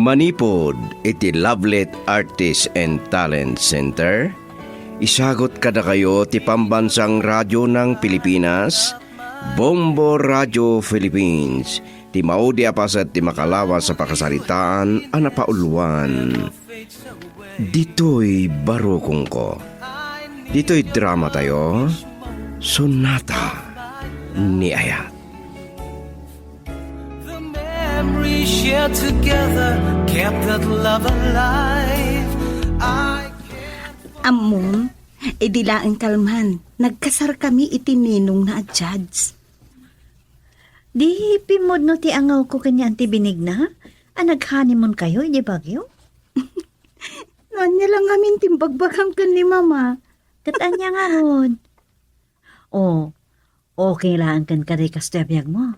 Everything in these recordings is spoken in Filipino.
Manipod iti Lovelet Artist and Talent Center. Isagot kada kayo ti pambansang radyo ng Pilipinas, Bombo Radio Philippines. Ti maudi apasat ti makalawa sa pakasaritaan a napauluan. Dito'y barukong ko. Dito'y drama tayo, Sonata ni Ayat. Memories shared together kept that love alive. Amom, dilaang kalman, nagkasar kami itininong na judge. Di pimod no ti angaw ko kanya anti Benigna? Nag-honeymoon kayo, di bagyo? Nanya lang amin timbagbagang kan ni mama. Katanya nga ron. Oh, okay lang kan kari kastebyag mo.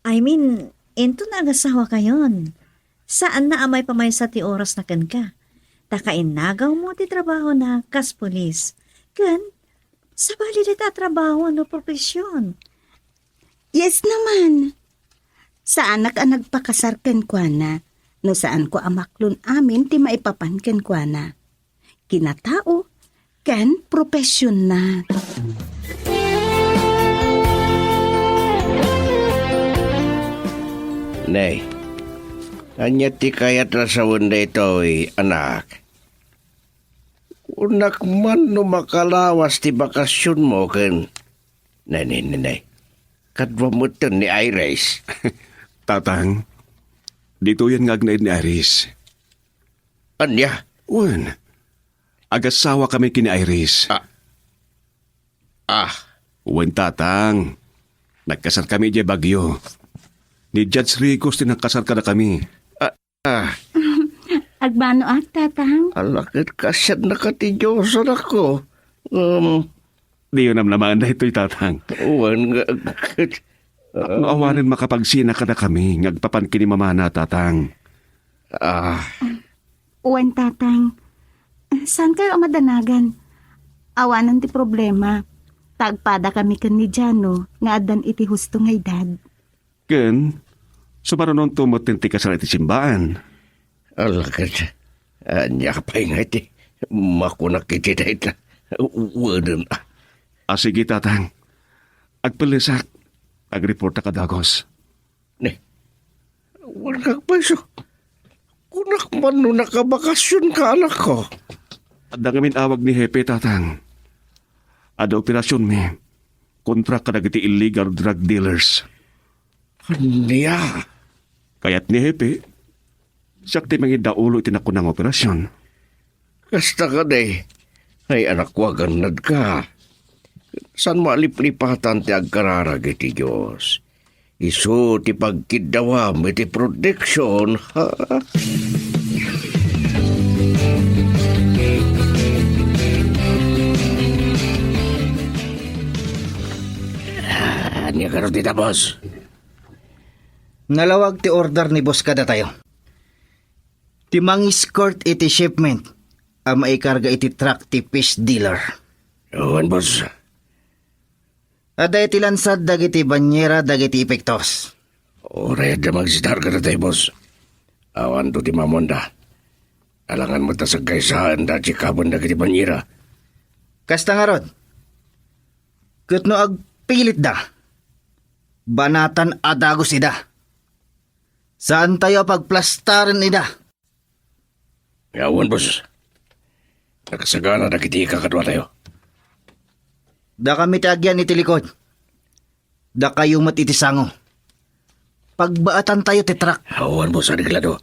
I mean, ento na agasawa kayon. Saan na amay pamay sa ti oras na kan ka? Takainagaw mo ti trabaho na kas polis. Kan, sa balilit at trabaho no profesyon. Yes naman. Saan ka nagpakasarkan kwa na, no saan ko amaklon amin ti maipapankan kwa na. Kinatao, kan profesyon na. Nay, anya ti kayat rasawan na ito'y anak. Unak man no makalawas ti bakasyon mo kan. Nay. Kadwa mo ito ni Iris. Tatang, dito yan ngagnaid ni Iris. Anya? Wan, agasawa kami kini Iris. Wan tatang, nagkasar kami di Bagyo. Ni Judge Ricos din nagkasar ka na kami. Agbano at tatang? Alakit kasyad na katidyosan ako. Di yun naman na ito'y tatang. Uwan nga. Awanin makapagsina ka na kami, ngagpapan kini mama na tatang. Uwan tatang. Saan kayo amadanagan? Awanan ti problema. Tagpada kami kan ni Jano, nga adan iti husto nga edad. Ken, sumaronon tumutinti ka sa iti simbaan. Alakit. Anya ka pa nga iti. Makunak iti na ita. Uwanan. Sige tatang. Agpalisak. Agreporta ka dagos. Ne. Walang pweso. Kunak man no nakabakasyon ka anak ko. At ngamin awag ni Hepe tatang. Ada operasyon mi. Kontra ka nagiti illegal drug dealers. Niya. Kaya't ni Hepe, sakti mangin daulo itinako ng operasyon. Kasta ka day. Ay anak ko aganad ka. San maliplipatan ti agkararag iti Diyos. Isu ti pagkidawam iti protection. Ha? Niya ka rin tita, boss. Nalawag ti order ni boss kada tayo. Ti mang-escort iti shipment ang maikarga iti truck ti fish dealer. Ewan, boss. Ada iti lansad dagiti banyera dagiti epektos. Oray da magsitar ka na tayo, boss. Awan to ti mamonda. Alangan mo ta sa kaysahan da chikabon dagiti banyera. Kasta nga rod. Ket no agpilit da. Banatan adagos ida. Saan tayo pagplastarin ida? Yawan, boss. Nakasagana na kiti kakadwa tayo. Da kami tagyan iti likod. Da kayo matitisango. Pagbaatan tayo titrak. Yawan, boss, aniglado.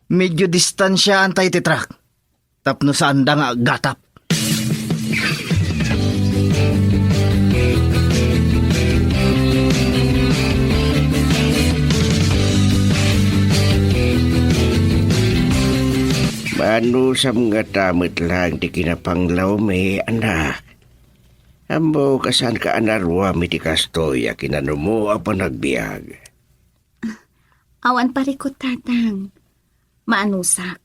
Medyo distansyaan tayo titrak. Tapno saan da nga gatap. Mano sa mga tamit lang di kinapanglaw may anak. Ambo kasan ka anarwa mi ti kastoy a kinano mo a panagbiag. Awan parikot tatang. Maanusak.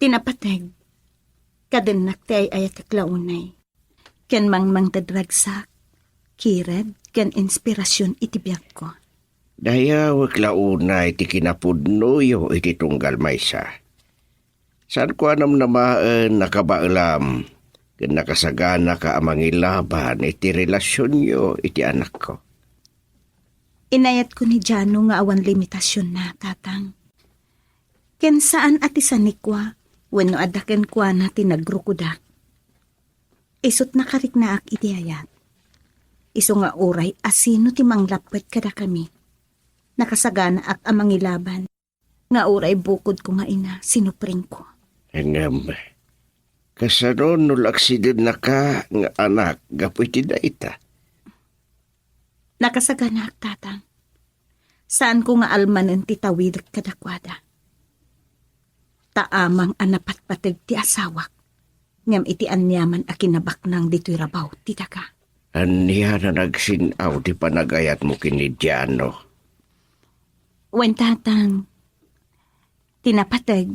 Tinapateg. Kadenak ti ay ayat klaunay. Ken mang tadragsak. Kirad ken inspirasyon iti biag ko. Dayawag launa iti kinapudnuyo iti tunggal maysa. Saan ko anam namaan nakabaalam ken nakasagana ka amang ilaban iti relasyon nyo iti anak ko. Inayat ko ni Jano nga awan limitasyon na, tatang. Ken saan ati sanikwa, wenno adaken kwa na tinagrukudak. Isot na karik na ak iti ayat. Iso nga oray asino ti manglapwet kada kami. Nakasagana ak amang ilaban. Nga oray bukod ko nga ina, sinupring ko. Hangam, kasaron nul aksident na ka nga anak gapu iti daita. Nakasagana ak, tatang. Saan ko nga almanen ti tawid kadakwada. Taamang anapatpateg ti asawak. Ngam iti anyaman a kinabak nang dito'y rabaw, tita ka. Aniya na nagsinaw di panagayat mo kinidyano. Wen tatang, tinapateg,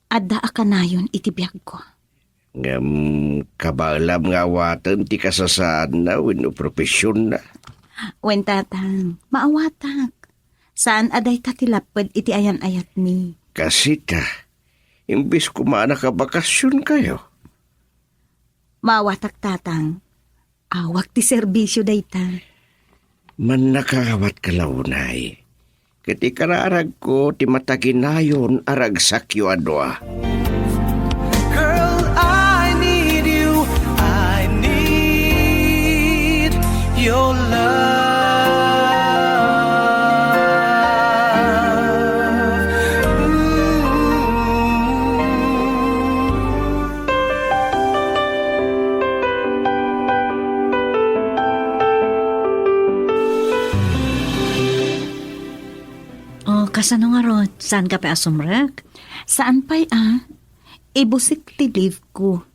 adda akanayon iti biyag ko. Ngam kabalam nga watan ti kasasaan na wino profesyon na. Wen tatang, maawatak. Saan aday tatilapad iti ayan-ayat ni? Kasi imbis kumana ka bakasyon kayo. Maawatak tatang, awak ti serbisyo dayta. Man nakawat kalaunay. Kati kararag ko ti mataginayon arag sakyo adwa. Girl, I need you. I need your love. Oh, kasano nga ron? Saan ka pa asumrek? Saan pa'y ibusik ti leave ko.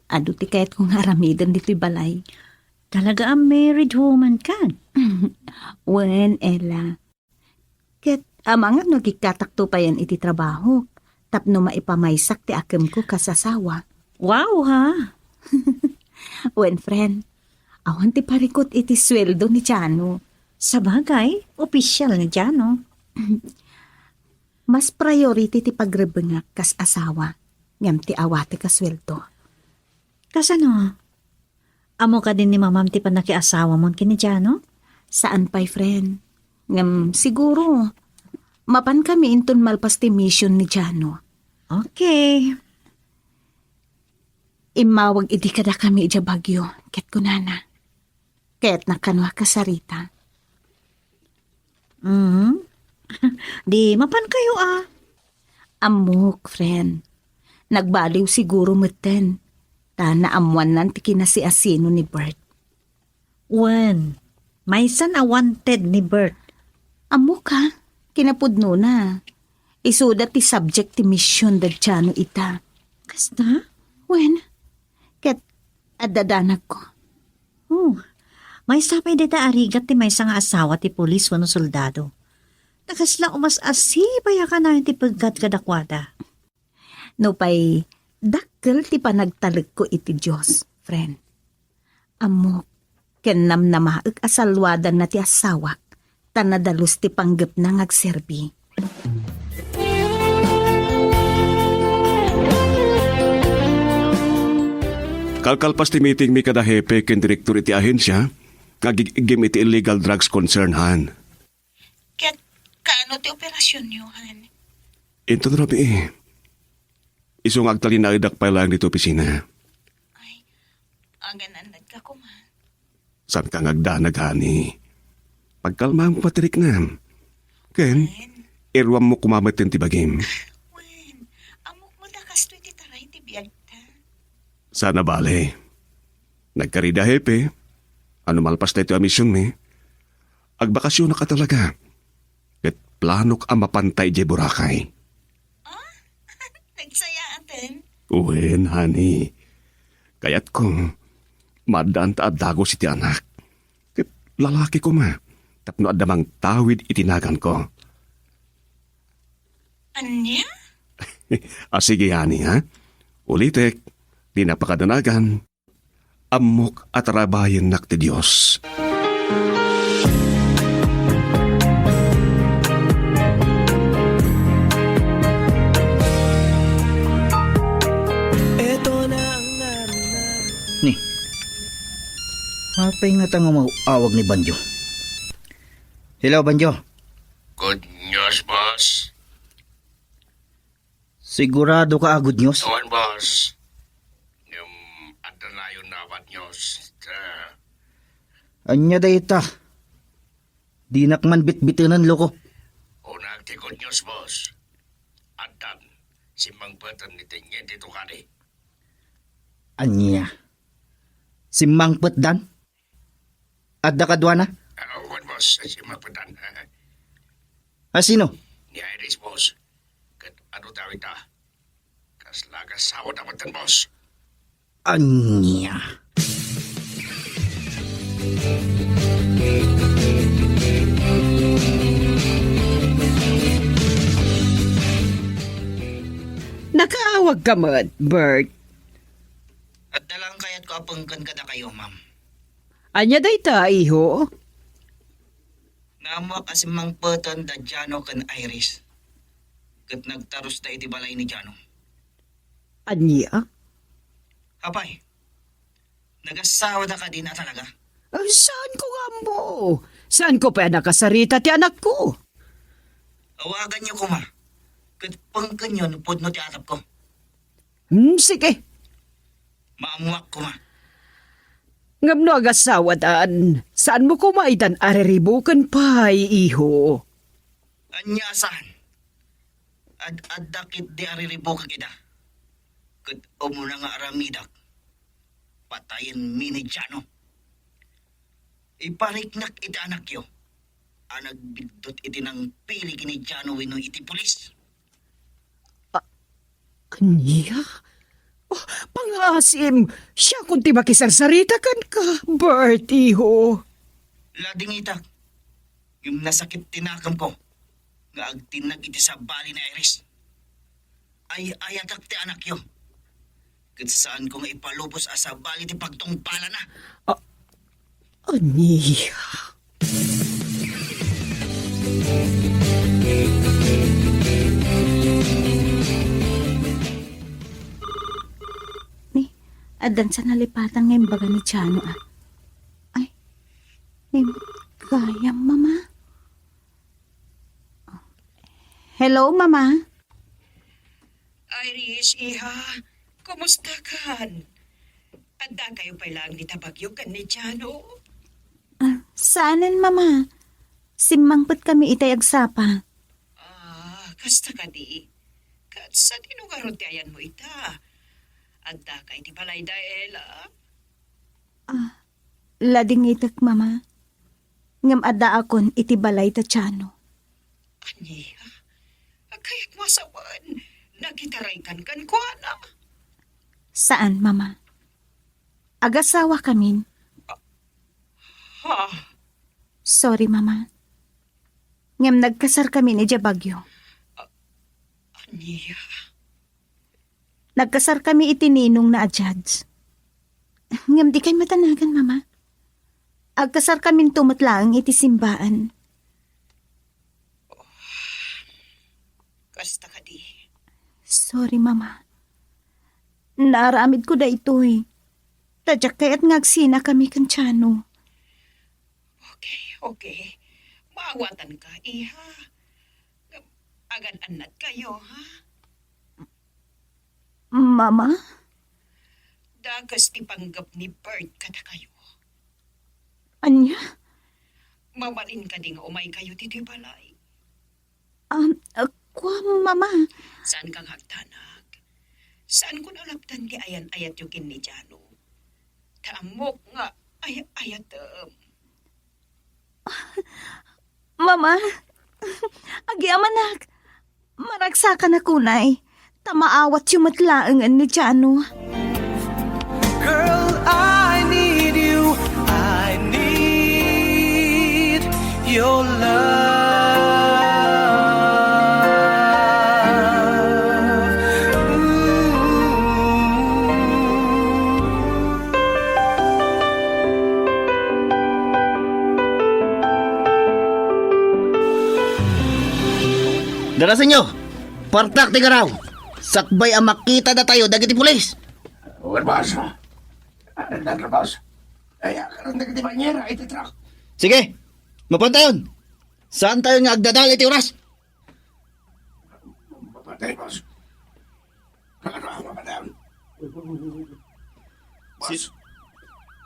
Ado ti kayat kong haramidan dito'y balay. Talaga ang married woman ka. Wen, Ella. Ket amang nagikatakto pa yan iti trabaho. Tapno maipamaysak ti akem ko kasasawa. Wow, ha? Wen, friend. Awan ti parikot iti sweldo ni Jano. Sa bagay, opisyal na dyan, no? Mas priority ti pagrebengak kas asawa. Ngam ti awate kasweldo. Kasano? Amo ka din ni mamam ti panakiasawa mo kini dyan, no? Saan pa'y, friend? Ngam siguro. Mapan kami inton malpas ti mission ni Jano. Okay. Imawag iti kada kami ija bagyo. Ket kunana. Ket nakanwa kasarita. Di mapan kayo, Amok, friend. Nagbaliw siguro meten. Ta naamuan nan ti kinasiasino ni Bert. Wen, may san a wanted ni Bert. Amok ha, kinapudno na. Isuda ti subject ti mission dadyano ita. Kasta? Wen, ket adadanag ko. Oh, may sapay dita arigat ti may nga asawa ti polis wano soldado. Nakasla umas asibaya ka na ti pagkat kadakwada. No pa'y dakkel ti panagtalag ko iti Diyos, friend. Amok, kenam na maag asalwadan na ti asawak, tanadalos ti panggap na ngagserbi. Kalkalpas ti meeting mi kada hepe ken direktor iti ahensya, ngagigim iti illegal drugs concern han. Ket, kaano ti operasyon nyo, han? Ito na rabi Isong agtalin na idak pa lang dito opisina. Ay, agananad ka ko, ma. San ka ngagdanag, hani? Pagkalma mo patirik na. Ken, irwam mo kumamatin ti bagim. Wen, amok mo dakas to iti taray ti biyag ta. Sana bale. Nagkarida hepe. Ano malpas na ito ang misyon mi. Agbakasyon na ka talaga. Ket planok ang mapantay di Boracay. Nagsaya atin? Uwen, hani. Kaya't kong madaan ta adago si ti anak. Ket lalaki ko ma. Tapno adamang tawid itinagan ko. Anya? Sige, hani, ha? Ulitek, di napakadanagan. Amok at rabayin nak ti Diyos. Ito na ang araw na Ni. Mapay nga tang awag ni Banjo. Hello, Banjo. Good news, boss. Sigurado ka good news? Tuan, boss. Yung adalayon na what news. Anya dayta. Di nakman bit-bitinan loko. Unang ti good news, boss. Adan, si Mang Batan ni Tingin dito ka ni. Anya. Si Mang Petdan? Adda kadwa na? Wan, boss, si Mang Batan. Sino? Ni Iris, boss. Kat ano daw ita? Kaslagas sawad naman tan, boss. Anya. Nakaawag ka mo, Bert. At dalang kaya't ko apangkan kada kayo, ma'am. Anya day ta, iho? Naamwa kasi Mang Petdan da Jano kan Iris. Kat nagtaros da iti balay ni Jano. Anya? Kapay, nagasawa da ka din na talaga. Saan ko nga mo? Saan ko pa nakasarita ti anak ko? Awagan niyo ko, ma. Kat pangkan yun, pudno ti atap ko. Sige. Maamuak ko, ma. Ngam no agasawa daan. Saan mo kumaitan ariribukan pa, iho? Anya asahan. Ad-adakit di ariribo ka kita. Kat umuna nga aramidak. Patayin mi ni Jano. Ipariknak iti anak yo. Anag bigdot iti nang pili kini Jano wino iti pulis. Anya? Oh, pangasim, siya kung ti makisarsarita kan ka, Bert, iho. Lading itak. Yung nasakit tinakam ko. Nga agtinag iti sa bali na Iris. Ay ayatak ti anak yo. Kat saan ko nga ipalubos asa bali ti pagtungpala na. Anya? Ni, adan sa nalipatan ngayong baga ni Chano Ay, ni, kaya mama? Hello, mama? Iris, iha, kumusta kan? Adda kayo pa lang ni Tabagyo kan ni Chano? Saanin, mama? Simangpot kami itayag sapa. Kasta ka di. Kat sa tinugarot ti ayan mo ita. Adda kay ti balay dahil, Lading itak, mama. Ngam adda akon iti balay ta Chano. Aniya, kaya't masawan, nagitaray kan ko, ana. Saan, mama? Agasawa kamin. Ha, Sorry, mama. Ngam nagkasar kami ni Jabagyo. aniya. Nagkasar kami itininong na adyads. Ngam di kay matanagan, mama. Agkasar kami tumatlaang iti simbaan. Kasta ka di. Sorry, mama. Naaramid ko da ito'y. Tadyak kaya't ngagsina kami kan Chano. Okay. Maawatan ka, iha. Agan anat kayo, ha? Mama? Dagas ti panggap ni Bert kada kayo. Anya? Mamalin ka di nga umay kayo titi balay. Kwa, mama. Saan kang hagtanag? Saan ko nalaptan ti ayan-ayat yung ni Jano? Taamok nga ayat. Mama? Agi amanak. Maragsakan na kunay. Tamaawat yung matlaangan ni Chano. Girl, I need you. I need your love. Darasan nyo! Partak ti garaw! Sakbay ang makita na tayo dagiti pulis! Boss. Boss. Ay, karon nagtibanyera iti truck. Sige, mapunta yun. Saan tayo nga agdadal iti oras? Mapatay, boss. Mapatay. Boss.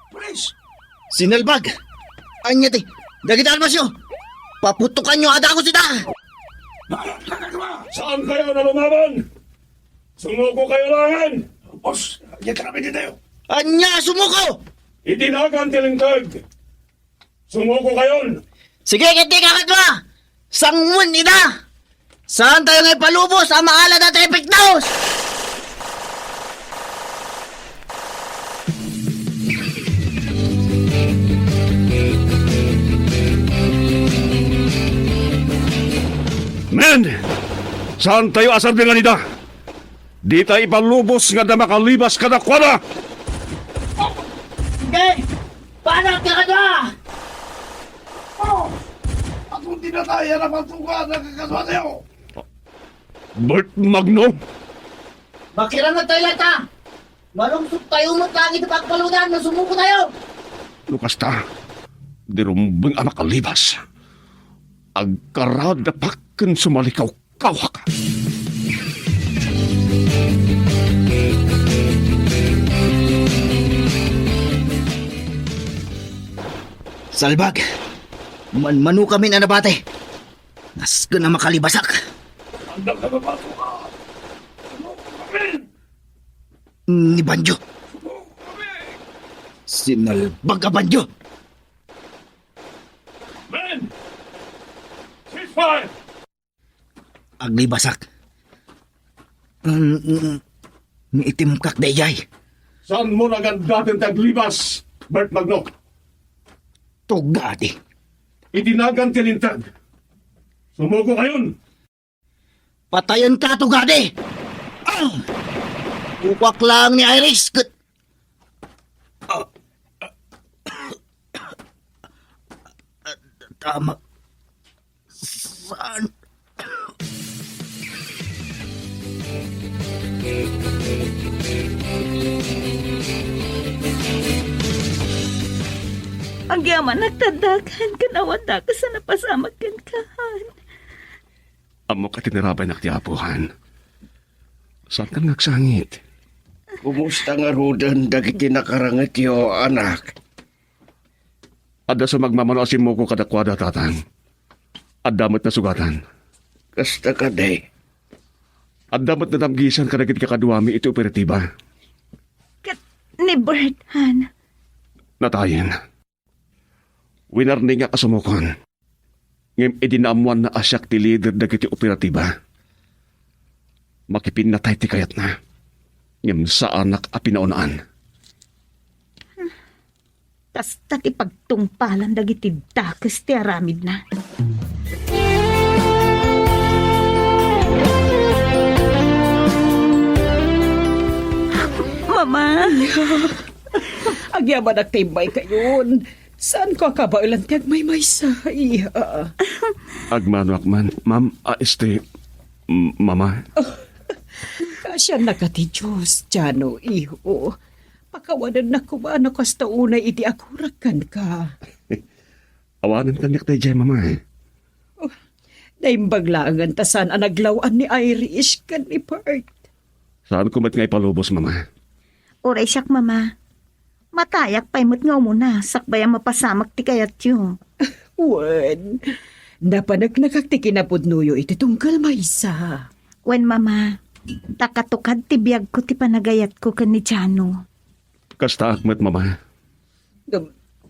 Police. Sinalbag. Anya ti. Dagitaan mo siyo. Paputukan nyo ada ko sita. Saan kayo nalumaban? Sumuko kayo langan! Boss, yan ka namin din tayo. Anya sumuko. Itinagan tilintag. Sumuko kayon! Sige, kiti kakadwa. Sangmun ida. Saan tayo nga ipalubos ang maala na traffic house? Men! Saan tayo asar dengan ida? Di tayo ipalubos nga na makalibas ka na kwada! Sige, paano kakadwa? Akong tinataya na patuka na kakaswa tayo! Bert Magno? Makiram na tayo lata. Malungsok tayo mo lagi sa pagpalunan. Nasumuko tayo. Lukas ta, dirumbang ang makalibas. Agkarad na pakin sumalikaw-kawak. Salbag. Manu kami na nabate. Nas ka na makalibasak. Ni Banjo. Sinalbag ka Banjo. Men! Ceasefire! Aglibasak. Ni itim kak dayay. Saan mo nagandating taglibas, Bert Magno? Tugadi. Itinagan tilintag. Sumuko kayon! Patayan ka tugadi. Ukwak lang ni Iris. Tama. Saan? Ang yaman nagtadakan, kanawanda ka sa napasamag kankahan. Amo ka tinirabay na ktiapuhan. Saan ka nagsangit? Kumusta nga rudan dagiti nakarangat yo, anak? Ada sa magmamanoasin mo ko kadakwada tatang. Adamot na sugatan. Kasta ka day. Adamot na damgisan ka nagit kakaduami iti operatiba. Ni Bert, Han. Natayin. Winarni nga kasumukon. Ngem idinaamuan na asyak ti leader dagiti operatiba. Makipin na tayo ti kayat na. Ngem sa anak a pinaunaan. Kasta ti pagtungpalan dagiti dakes ti aramid na. Mama! Agyaman nagtibay kayon. Saan ko kabailan tiyag may sa iya? Agmano akman. Ma'am, mama. Kasya nakati Diyos, Jano, iho. Pakawanan na kumano kasta unay iti akurakan ka. Awanan ka niyak tayo dyan, mama. Naimbaglaangan tasan ang naglawan ni Irish kan ni Bert. Saan ko mat nga ipalubos, mama? Oray siyak, Mama. Matayak pa'y mo't nga muna, sakbay ang mapasamak ti kayat yun. Wen, napanag nakaktikinapudnuyo iti tungkal maysa. Wen, Mama, takatukad ti biyag ko ti panagayat ko kan ni Jano. Kasta akmat, mama.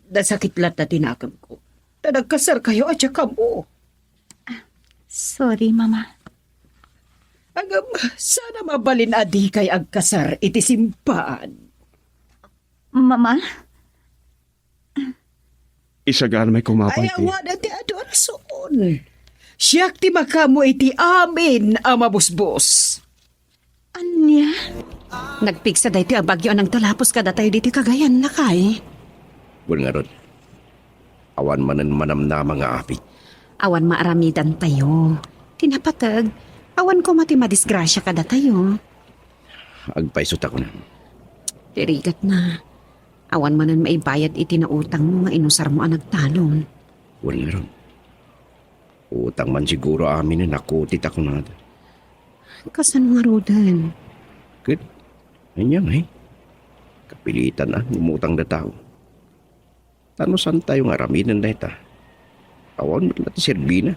Dasakit lat na tinakam ko. Nagkasar kayo at saka mo. Sorry, Mama. Agam, sana mabalin adi kay agkasar iti simpaan. Mama? Isagaan may kumapay Ay, awa na ti adorason. Siyak ti makamo iti amin ang mabusbos. Anya? Nagpiksa dahi ti abagyo anang talapos kada tayo diti kagayan na kay. Bun nga ron. Awan manan manam na mga apit. Awan maaramidan tayo. Tinapatag, awan ko mati madisgrasya kada tayo. Agpaisot ako na. Tirigat na. Awan manan maibayad iti na utang mo nga inusar mo ang nagtalon. Wala ron. Utang man siguro amin na nakutit ako na. Kasan nga rodan? Kit, ganyan eh. Kapilitan na, umutang na tao. Tano saan tayo nga raminan na ita? Awan mo natin Serbina.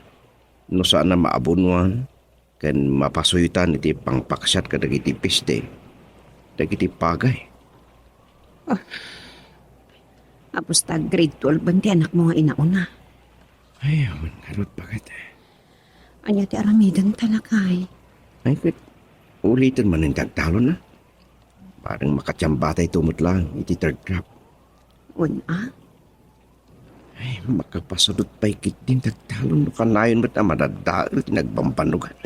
No saan na maabunuan, kan mapasuyutan iti pangpaksat ka dagiti piste. Dagiti pagay. Apos ta grade 12 banti anak mo nga inauna. Ay, awan karot bakit eh. Anya ti aramidan talakay. Ay, kit, ulitin man yung tagtalon na. Parang makatsambatay tumot lang, iti third crop. Una? Ay, makapasunod pa'y kit din tagtalon no kanayon ba't na madadaan at nagpampanugan.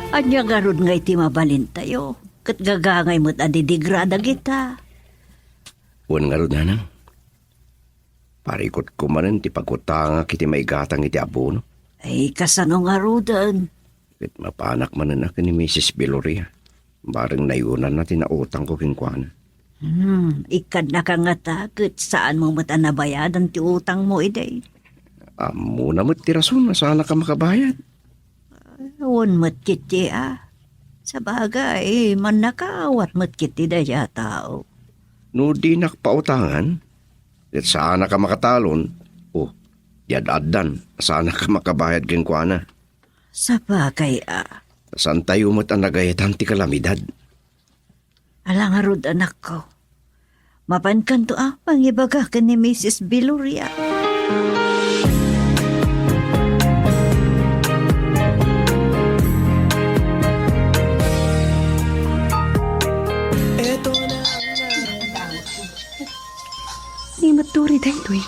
Anya garod nga iti mabalin tayo. Kat gagangay mo't adidigrada kita. Uwan nga rin nanang. Parikot ko manin ti pagkutanga kiti maigatang iti abono. Ay, kasano nga rodan. Kit mapanak manin ako ni Mrs. Beloria. Barang nayunan natin na utang ko kinkwana. Ikad na ka nga takot. Saan mo mo't anabayadan ti utang mo iday? Muna mo't tirason na sana ka makabayad. Awan mo't kiti Sa bagay, man nakaawat mo't kiti daya tao. No di nakpautangan, at sana ka makatalon, yadadan, sana ka makabayad kinkwana. Sa bagay Saan tayo mo't ang nagayatan ti kalamidad? Alang arod anak ko. Mapankan to pangibaga ka ni Mrs. Beloria. Eto na Di maturi daytoy.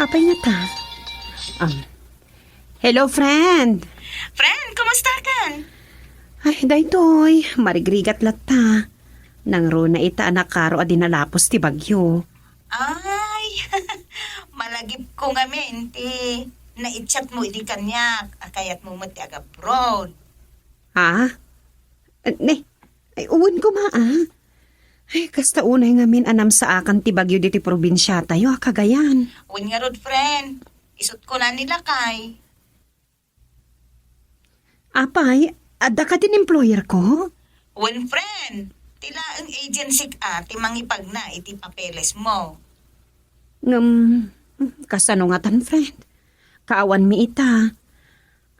Apay nga ta. Hello, friend. Friend, kumusta ka? Ay, daytoy. Marigrigat latta. Nang ro na ita anak karo adi nalapos ti bagyo. Ay, malagip ko nga menti. Na-chat mo iti kanyak. Akayat mo mati agabroad. Ha? Ay, uwan ko Ay, kasta unay ngamin anam sa akan ti bagyo diti probinsya tayo, Cagayan. Uwan nga rod, friend. Isot ko na nila kay. Apay, adda ka din employer ko? Uwan, friend. Tila ang agency ti mangipag na iti papeles mo. Kasano nga tan, friend? Kaawan mi ita.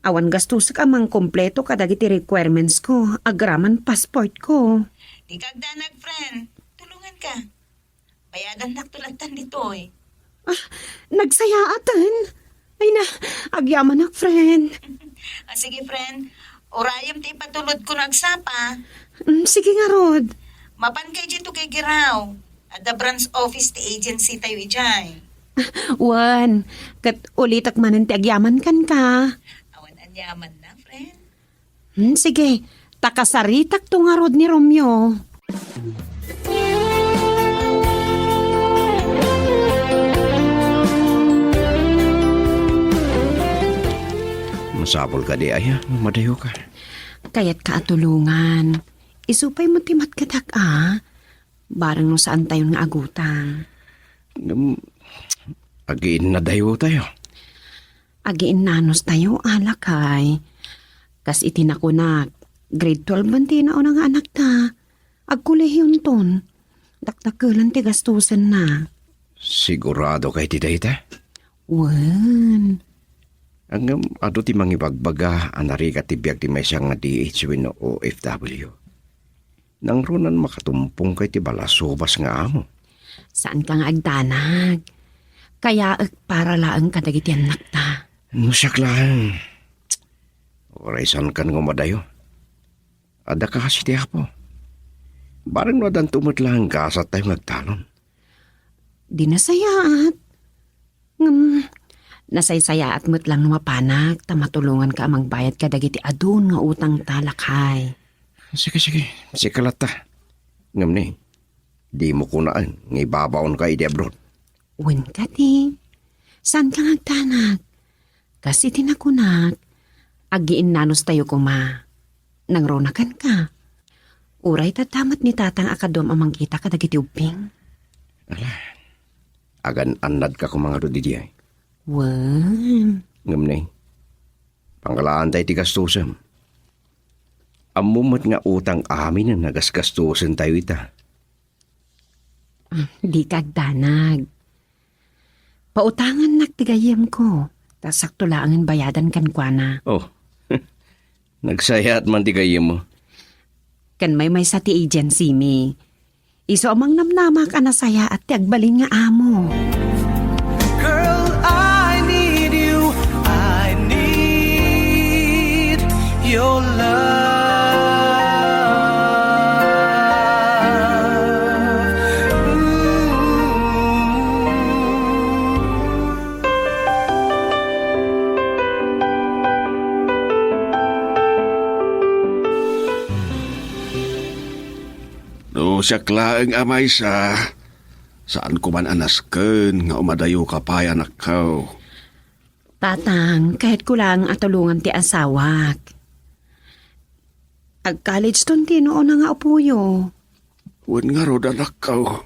Awan gastusak amang kompleto kadagiti requirements ko, agraman passport ko. Di kagdanag, friend. Tulungan ka. Bayadan naktulatan dito eh. Nagsayaatan. Ay na, agyaman ak, friend. Sige, friend. Orayam ti patulod ko nagsapa. Sige nga, Rod. Mapan kay dito kay Giraw. At the branch office ti agency tayo ijay. Wan, kat ulitak manan ti agyaman kan ka. Awan anyaman na, friend. Sige, takasaritak to nga, Rod ni Romeo. Masapol ka di aya, madayo ka. Kaya't kaatulungan. Isupay mo timat katak Barang no saan tayo nga agutang. Agiin na dayo tayo. Agiin nanos tayo, alakay. Kas itinakunak, grade 12 banti na o nga anak ta. Agkulehiyon ton. Dakdakalan ti gastusan na. Sigurado kay ti dayta? Wan. Ang ado ti mangibagbaga anari ka ti biag ti may siyang nga DH no OFW. Nang runan makatumpong kay ti balasubas nga amo. Saan ka nga agdanag? Kaya para laang kadagiti anak ta. Nusak lang. Oraysan kan nga madayo. Ada ka kasi ti apo. Barang wadan tumot lang gasat tayo nagtalon. Di nasayaat. Nasaysaya at mo't lang numapanak, tamatulungan ka amang bayad ka dagiti adun nga utang talakay. Sige. Sikalat ta. Ngam ni, di mo kunaan, ngibabaon ka iti abroad. Uwin ka di. Saan ka ngagtanag? Kas itinakunak, agiin nanos tayo kuma. Nang ronakan ka. Uray tatamat ni tatang akadom amang kita kadagiti uping. Agan anad ka kung mga rodi ay. Wan. Ngam na pangkalaan tayo ti gastusam. Amumat nga utang amin na nagasgastusan tayo ita. Di kagdanag. Pautangan nagtigayem ko. Tas sakto laangin bayadan kan kwa na. Oh, nagsayat man ti kayo mo. Kan may sa ti agency mi. Iso amang namnamak anasaya at ti agbalin nga amo. Girl, I need you. I need your love. No, siya klaeng amay saan ko man anasken nga umadayo ka pa anak ko. Tatang, kahit ko lang atulungan ti asawak. Ag-college ton ti noon na nga upuyo. Wan nga rod anak ko.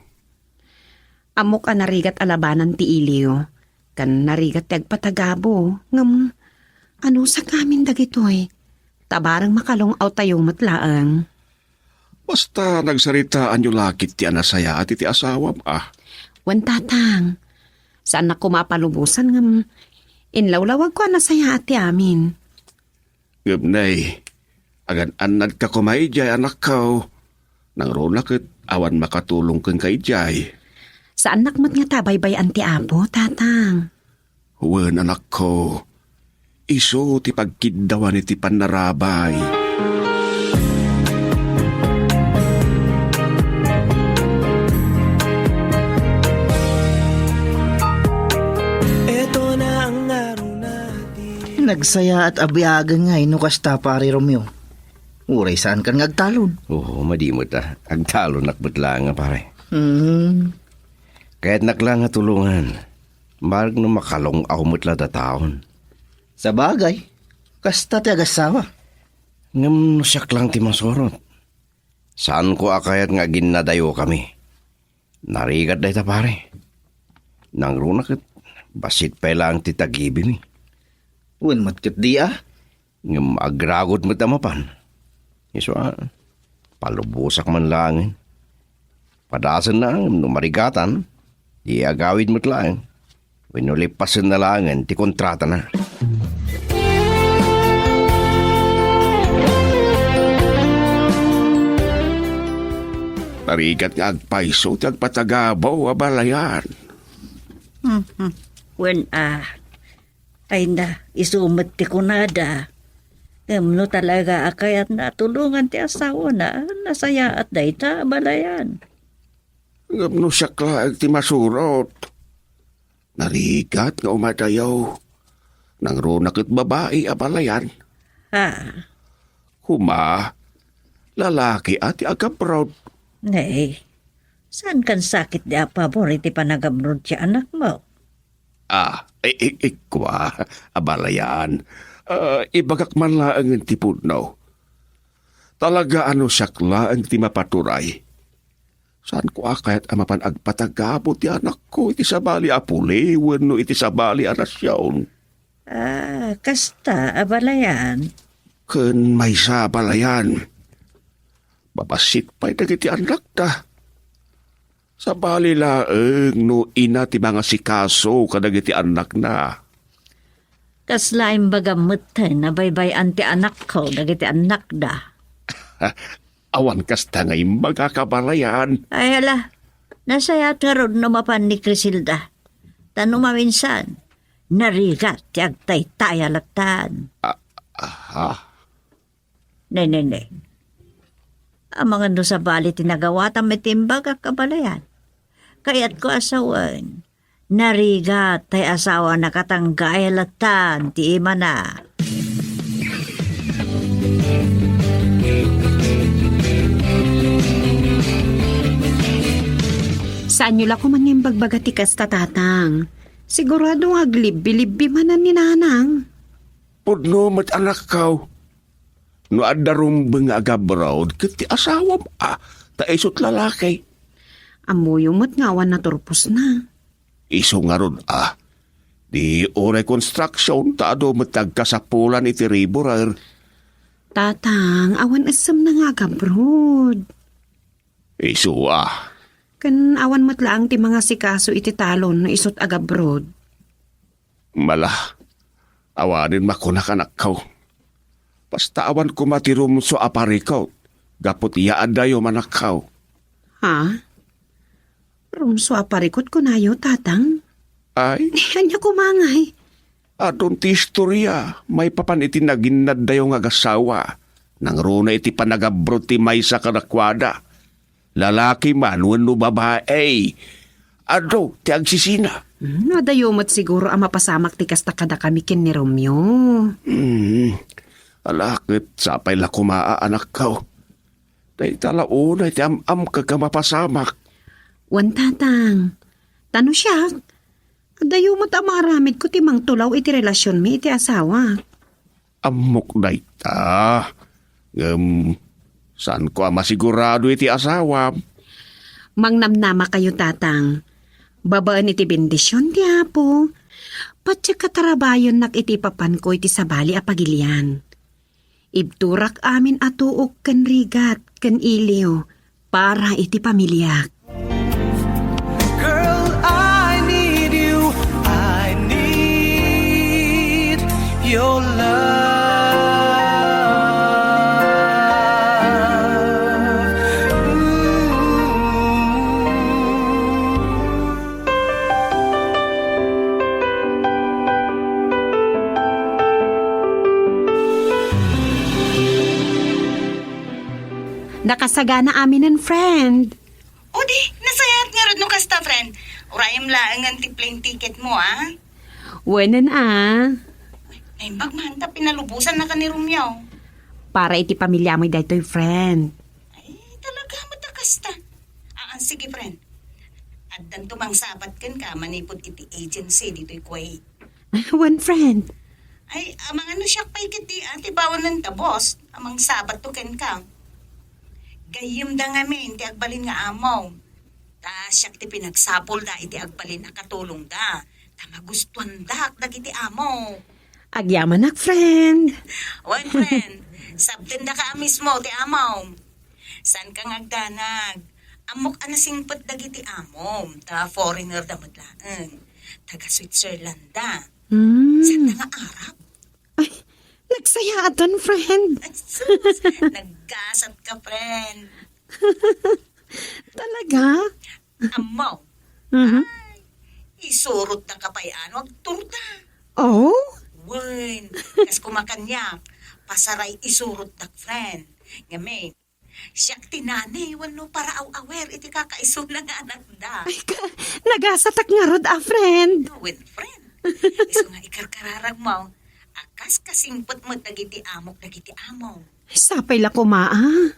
Amok ka narigat alabanan ti iliw. Kan narigat ti agpatagabo. Ngam, ano sa kamin dagitoy? Tabarang makalong aw tayo matlaang. Basta nagsaritaan yung lakit ti anasaya at iti asawam Wan tatang, saan na kumapalubusan ngam inlawlawag ko anasaya ati amin. Gabnay, agan anad ka kumaijay anak ko. Nang ronakit awan makatulong kang kaijay. Saan nakmat nga tabaybay anti apo, tatang? Wan anak ko, iso ti pagkidawan iti panarabay. Ito na ang araw natin. Nagsaya at abiyagan nga no kasta pare Romeo. Uray saan kan ngagtalod? Oo, madimot Agtalo nakbut lang nga pare. Kahit naklang nga tulungan, marag no makalong ako mutla da taon. Sa bagay, kasta ti agasawa. Ngam no siyak lang ti masorot. Saan ko akayat nga ginadayo kami? Narigat day ta pare. Nang runakit, basit pa lang ti tagibi mi. Wan matkit di Ngam agragot mo tamapan. Iso palubusak man langin. Padasan na no marigatan, di agawid mo't lang. Winulipasan na langin, ti kontrata na. Tarigat nga agpaiso ti agpatagabaw abalayan. When ay na isumot ti kunada. No talaga akayat na tulungan ti asawa na nasaya at dayta balayan. Ngam no siya klaag ti masurot. Narigat nga umadayaw. Nang ronakit babae abalayan. Kuma, lalaki at agabrod. Nay, saan kan sakit di apabor iti panagabrod ti anak mo? Ikwa, abalayan. Ibagak man laang ang tipudno. Talaga ano sakla ang ti mapaturay. Saan ko akayat amapan agpatagabo ti anak ko iti sabali apuli wenno iti sabali anasyon. Kasta abalayan. Ken may sabalayan. Babasit pa'y dagiti anak ta. Sabali laeng no ina ti mga sikaso kadagiti anak na. Kaslaim bagamot na baybay anti anak ko dagiti anak da. Awan kasta ngay magkakabalayan. Ay hala, nasaya tarod na mapan ni Crisilda. Tanong maminsan, narigat ti agtay-tay alatan. Ne. Ang mga no sa bali tinagawatan may timbag kabalayan. Kaya't ko asawan, narigat tay asawa nakatanggay alatan ti ima na. Saan nyo lang kuman yung bagbagatikas tatatang? Sigurado nga glibbi-libbi manan ni nanang. Pudno mat anak kaw. No adarom ba nga agabroad, kati asawa mo ta isot lalaki. Amuyo mo't ngawan na turpos na. Iso nga ron Di oray construction ta ado matagkasapulan iti riborar. Tatang, awan asam na nga gabrod. Iso Kan awan mo't lang ti mga sikaso iti talon na isot agabrod. Mala, awanin makunak anak kaw. Basta awan ko matirum so aparikaw. Gapot iyaan dayo manakaw. Ha? Rumso aparikot ko na yo, tatang. Ay, Anya kumangay. adon ti istorya, may papan iti naginad dayo nga gasawa. Nang runa iti panagabrot ti maysa kanakwada. Lalaki man, wano babae. Ado, ti agsisina. Nadayo mo't siguro ang mapasamak ti kasta kada kami kin ni Romeo. Alakit, sapay la kumaa anak kaw. Day talauna iti am kagamapasamak. Wan tatang. Tano siya. Dayo mo't amaramid ko ti mang tulaw iti relasyon mi iti asawa. Amok day ta. Saan ko masigurado iti asawa? Mangnamnama kayo, tatang. Babaan iti bendisyon ti apo. Patya katarabayon nak iti papan ko iti sabali a pagilian. Ibturak amin atuok kan rigat kan iliw para iti pamilyak. Girl, I need you. I need your love. Nakasagana amin ng friend. O di, nasayat nga rin no kasta, friend. Urayam laang ang plane ticket mo, Wanan Ay, bagmanta, pinalubusan na ka ni Romeo. Para iti pamilya mo daytoy friend. Ay, talaga matakasta. Sige, friend. At dan tumang sabat ka, manipod iti agency dito'y kway. One friend. Ay, amang ano siya pa ikiti, ati bawon ng tabos. Amang sabat to ken ka. Gayim da nga min, ti agbalin nga amaw. Ta siya ti pinagsapol da, iti agbalin na katulong da. Ta magustuhan da, dagiti amaw. Agyaman nak friend. One friend, sabtin da ka mismo, ti amaw. San kang agdanag? Amok anasingpot dagiti amaw. Ta foreigner da madlaan. Taga Switzerland da. San da nga Arab? Ay, nagsayatan friend. Naggasat ka, friend. Talaga? Amaw. Mhm. Isurot na kapayaan, wag turta. Oh? Wen, kas kumakanyak, pasaray isurot na friend. Ngame, siyak tinanay, wano para aw-awer, iti kakaisula nga anak da. Nagasatak nga rod friend. Wen, friend. Iso nga ikarkararag mo, akas kasimpot mo dagiti amok dagiti amaw. Sapay la kumaa.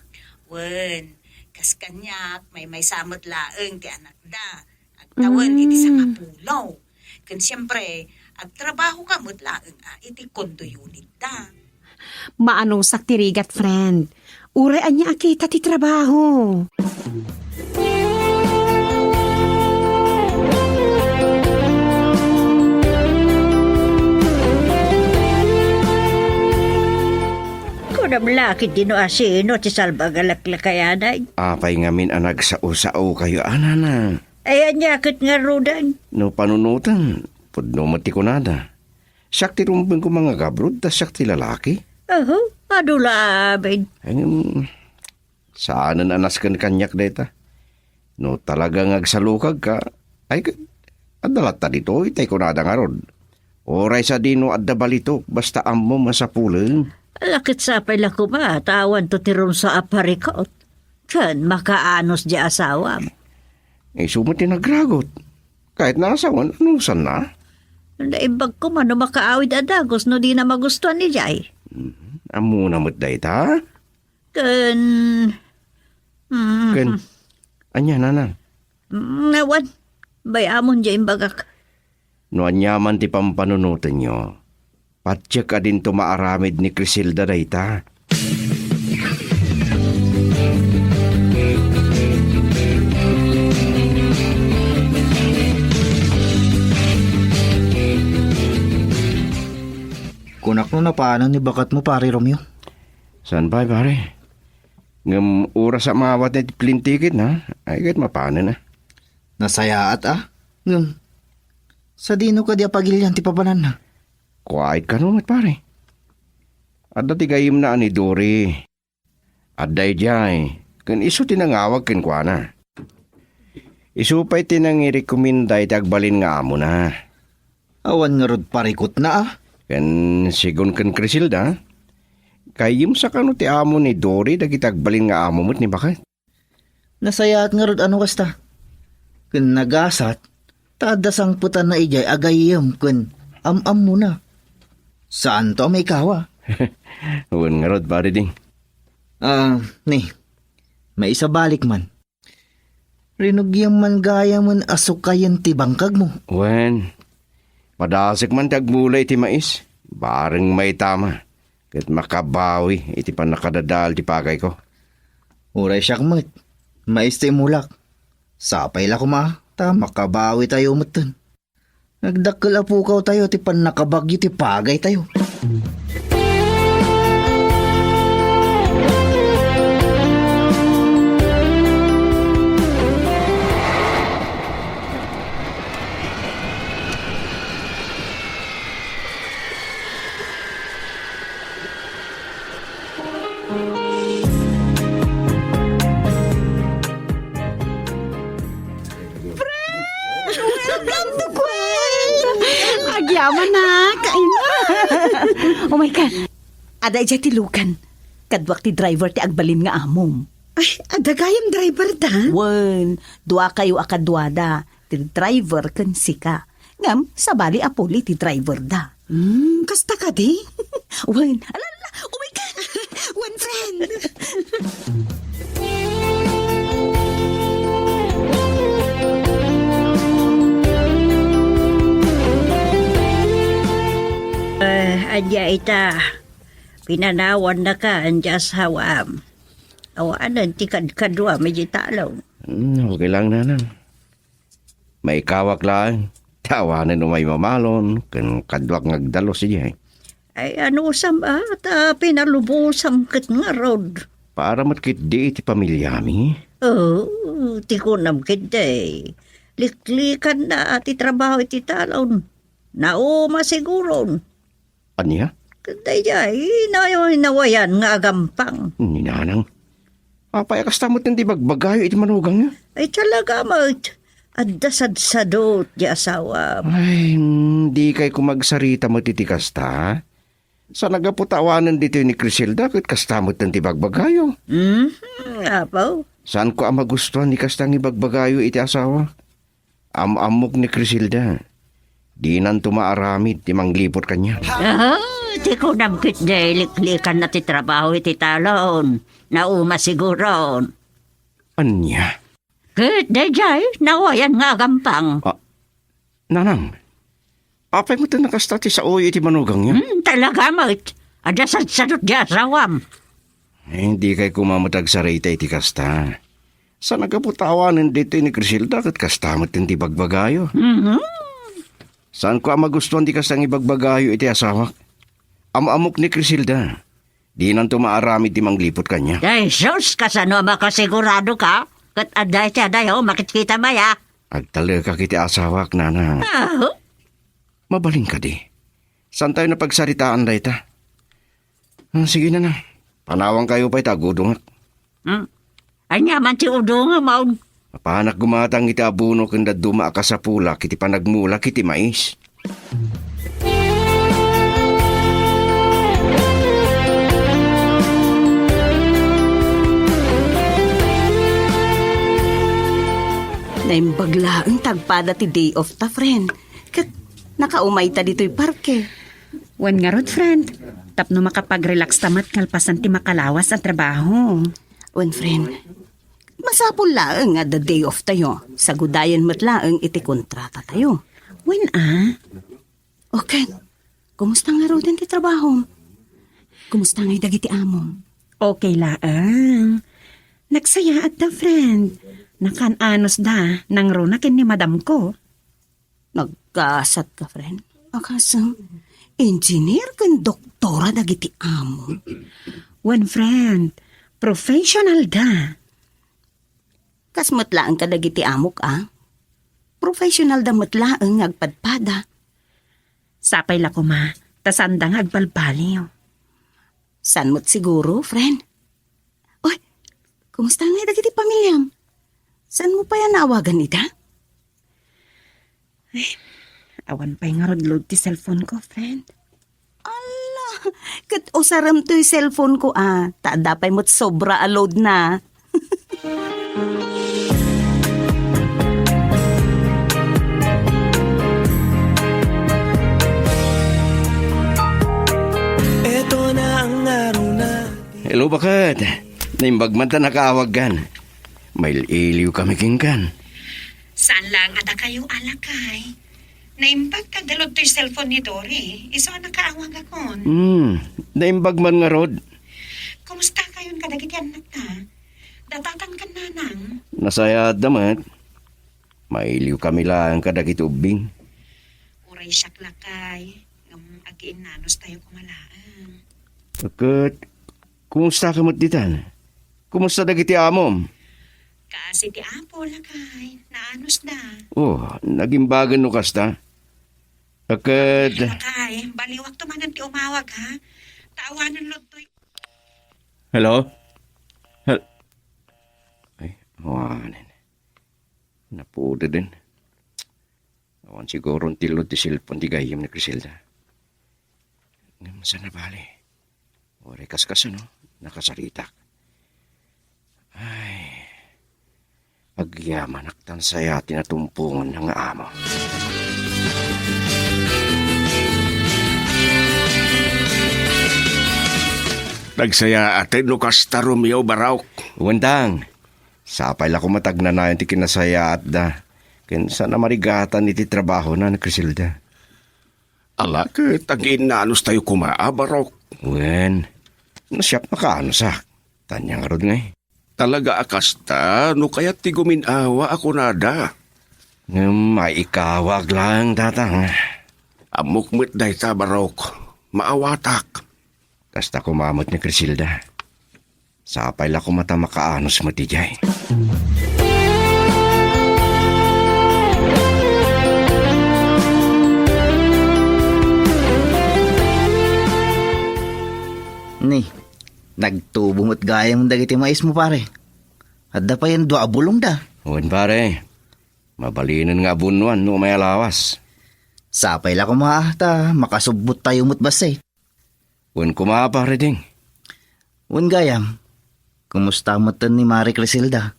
Wen, kas kanyak, may samot laeng ti anak da. Agtawan iti sa kapulaw. Kan siyempre, agtrabaho ka mo't laeng iti kondo unit da. Maanong saktirigat friend. Urean niya akita ti trabaho. Kunamlaki dino asino ti salbagalaklakayanay. Apay ngamin anag sa usao kayo, anana. Ayan yakit nga rudan. No panunutan, pudno mati ko nada. Sakti rumbeng ko mga gabrod, tas sakti lalaki. Adula abin. Saan anas kan kanyak deta? No talagang agsalukag ka, ay adalat ta dito, itay ko nada nga rod. Oray sa dino adda balito, basta amo masapulen. Lakit sapay la kuma, tawan to tirum sa aparikot. Kan makaanos di asawa. Sumati nagragot. Kahit nasawan, anusan na? Naibag ko man no makaawid adagos no di na magustuhan ni Jay. Amo na mo't dayta? Kan... Ken, anya nanan. Nawan, bayamon Jay bagak. No anyaman ti pampanunutan nyo. Patsya ka din tumaaramid ni Crisilda dayta. Kunak no na paano ni bakat mo pare Romeo? Saan ba, pare? Ngam oras sa mawat na plane ticket na. Ay, kahit mapano na. Nasayaat Sa dino ka di apagilyan ti papanan na. Quiet ka naman, pare. At dati gayim na ni Dory. At day jay, kan iso tinangawag ken kwa na. Iso pa'y tinangirekomenday ti agbalin nga amo na. Awan nga rod parikot na Kan sigon kan Crisilda, kayim sa kano ti amo ni Dory dagiti agbalin nga amo mo't ni bakit. Nasayaat nga rod ano kasta. Kun nagasat, tadasang putan na ijay agayam kun am mo na. Saan to may kawa? Uwan nga rod, pare ding. May isa balik man. Rinugyang man gaya man asukayan ti bangkag mo. Uwan, padasik man ti agmulay ti mais. Bareng may tama. Kat makabawi, iti pa nakadadal ti pagay ko. Uray siyak mat. Mais ti mulak. Sapay la kuma, ta makabawi tayo matan. Nagdakkel apukaw tayo ti pan nakabagyo ti pagay tayo. Agyaman na, kain na. Oh my God. Ada ija ti lukan. Kadwak ti driver ti agbalin nga amom. Ay, adagayam driver ta. Wen, dua kayo akadwada. Ti driver ken sika. Ngam, sabali apuli ti driver da. Kasta ka di? Wen, alala, oh my God. One friend. Adya ita, pinanawan na ka andya sa hawam. Awanan ti kadwa medyo talaw. Okay lang, nanang. May kawak lang. Tawanan no may mamalon. Kan kadwak ngagdalos siya. Ay ano sam at pinalubosam kat nga rod. Para matkit di iti pamilyami. Oh, ti kunam kiday. Liklikan na ati trabaho iti talaw. Nauma siguron. Anya? Kiday jay, nawayan nga agampang. Ninanang. Papayakas tamot ng di bagbagayo iti manugang niya. Ay talaga mat. Adda-sadsadot di asawa. Ay, di kay kumagsarita mo titikasta. Sa nagaputawanan dito ni Crisilda, kat kastamot ng tibagbagayo. Apaw. Saan ko ang magustuhan ni kastang ibagbagayo iti asawa? Amok ni Crisilda. Di nan tumaaramid, ti manglipot kanya. Ti ko namkit day liklikan na ti trabaho iti talon. Nauma siguron. Anya? Kit day jay, nawayan nga gampang. Nanang, apay mo ito nakastati sa uyo iti manugang niya? Talaga mat. Adasad-sadot di asawam. Hindi kay kumamatag sa reyta iti kasta. Sa nagaputawanan dito ni Crisilda, kat kastamot ng ti bagbagayo. Saan ko ang magustuhan di kastang ibagbagayo iti asawak? Amok ni Crisilda. Di nang tumaaramid ti manglipot kanya. Ay, sus, kasano makasigurado ka? Kat aday siya dayo, makikita maya. Agtalaga kiti asawak, nana. Mabaling ka di. Saan tayo napagsaritaan da ita? Sige na. Panawang kayo pa'y tagudungat. Anya man ti udunga maun. Panak gumatang iti abuno kanda duma ka sa pula kiti panagmula kiti mais. Naimbagla ang tagpada ti day of ta, friend. Kat nakaumay ta dito'y parke. Wan nga rod, friend. Tapno makapag-relax tamat kalpasan ti makalawas ang trabaho. Wen, friend, masapul laeng nga the day off tayo. Sa gudayan mat laeng iti kontrata tayo. Wen Okay. Kumusta nga ro din ti trabaho? Kumusta nga dagiti amom? Okay laang. Nagsaya at da friend. Nakananos da nang runakin ni madam ko. Nagkasat ka, friend. Akasang engineer kan doktora dagiti amom. One friend, professional da. Kas matlaan ka dagiti amok Professional da matlaan ngagpadpada. Sapay la ko ma, tasandang agbalbaliw. San mo't siguro, friend? Oy, kumusta nga dagiti pamilyam? San mo pa yan naawagan ita? Awan pa'y nga rodload ti cellphone ko, friend. Ala, kat usaram to yung cellphone ko Taada pa'y mo't sobra a load na. Ito na ang araw na. Hello, bakit? Naimbag man ta nakaawagan. May iliw kami kingkan. Saan lang ata kayo alakay? Naimbag ka dalod to yung cellphone ni Dory. Iso ang nakaawag akon. Naimbag man nga rod. Kumusta kayo kadagiti anak na? Datatan ka nanang. Nasaya damat. May iliw kami lang kadagit ubing. Uray siyak lakay. Ngam agiin nanos tayo kumalaan. Bakit? Kumusta ka ditan? Kumusta dagiti amom? Kasi ti Apo lakay. Naanos na. Oh, nagimbagan no kasta. Bakit? Lakay, baliwag to man ti umawag ha. Taawanan lo to'y. Hello? Ay, awanan. Napuda din. Awan siguro ang tilod ti silpon ti gayam ni Criselda. Ngayon sa nabali. Ore kaskas no? Nakasaritak. Ay, agyaman aktan saya tinatumpungan ng amo. Nagsaya atin no kasta Romeo Baraok. Uwandang, sapay la kumatag na na ti kinasaya at da. Kinsa na marigatan iti trabaho na ni Criselda. Ala, tagin na anos tayo kumaa, Barok. Wen, nasyap na ka ano sa. Tanyang rod nga Talaga akasta, no kaya't ti guminawa ako nada. May ikawag lang, tatang. Amukmit day ta, Barok. Maawatak. Kasta kumamot ni Criselda. Sapay la kumata makaanos mo ti jay. Ni, nagtubo mo't gaya mong dagiti mais mo pare. Adda pa yan doa bulong da. Wen pare, mabalinan nga bunuan no may alawas. Sapay la kumahta, makasubot tayo mo't basay. Wen kuma pare ding. Un gayam, kumusta mo ni Marie Criselda?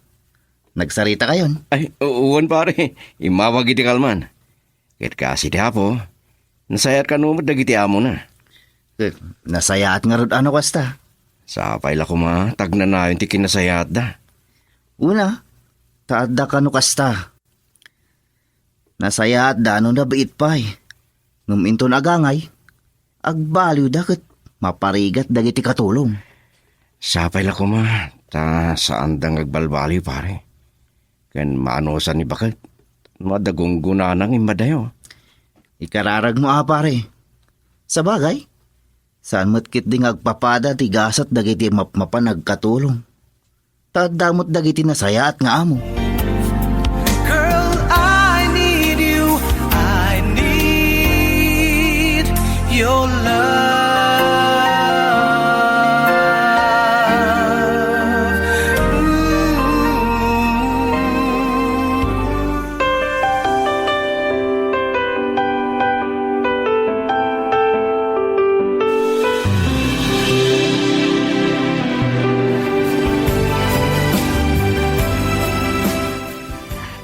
Nagsarita kayon? Ay, uwan pare, imawag iti kalman. Ket kasi di apo, nasayat ka numot dagiti amo na. Nasayaat nga rod ano kasta. Sapay la kuma, tagna na yun ti kinasayat da. Una, taadda ka no kasta. Nasayaat da ano na bait pay. Nguminto na agangay, agbaliw da ket maparigat dagiti katulong. Sapay la kuma, ta saan dang agbalbali pare. Ken maanosan ni bakit, madagunggunan ang imadayo. Ikararag mo pare. Sa bagay, saan mo't kit ding agpapada tigasat dagiti mapmapan agkatulong. Tadamot dagiti nasayaat nga amo. Girl, I need you. I need your love.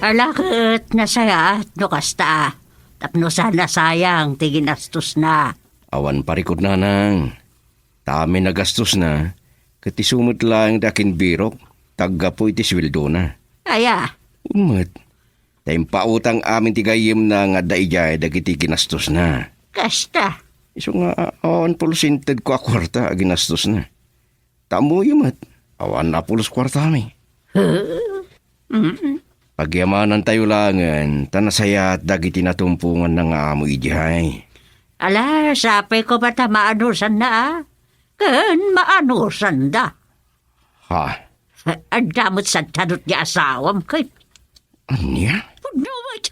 Alakit nasaya no kasta. Tapno sana sayang ti ginastos na. Awan parikod na nang. Tami nagastos na. Kati sumot lang dakin birok. Tagga po iti sweldo na. Aya, Umot. Tayong pautang amin ti gayem na nga daijay dagiti ginastos na. kasta. Iso nga awan pulos sinted ko a kwarta ginastos na. Tamo yumat. Awan na pulos kwarta mi. Pagyamanan tayo langan, tanasaya at dagiti natumpungan ng amo idihay. Ala, sapay ko ba maanusan na ah? Kan maanusan da. Ha? Ang damot sa tanot niya asawam kay. Anya? No, wait.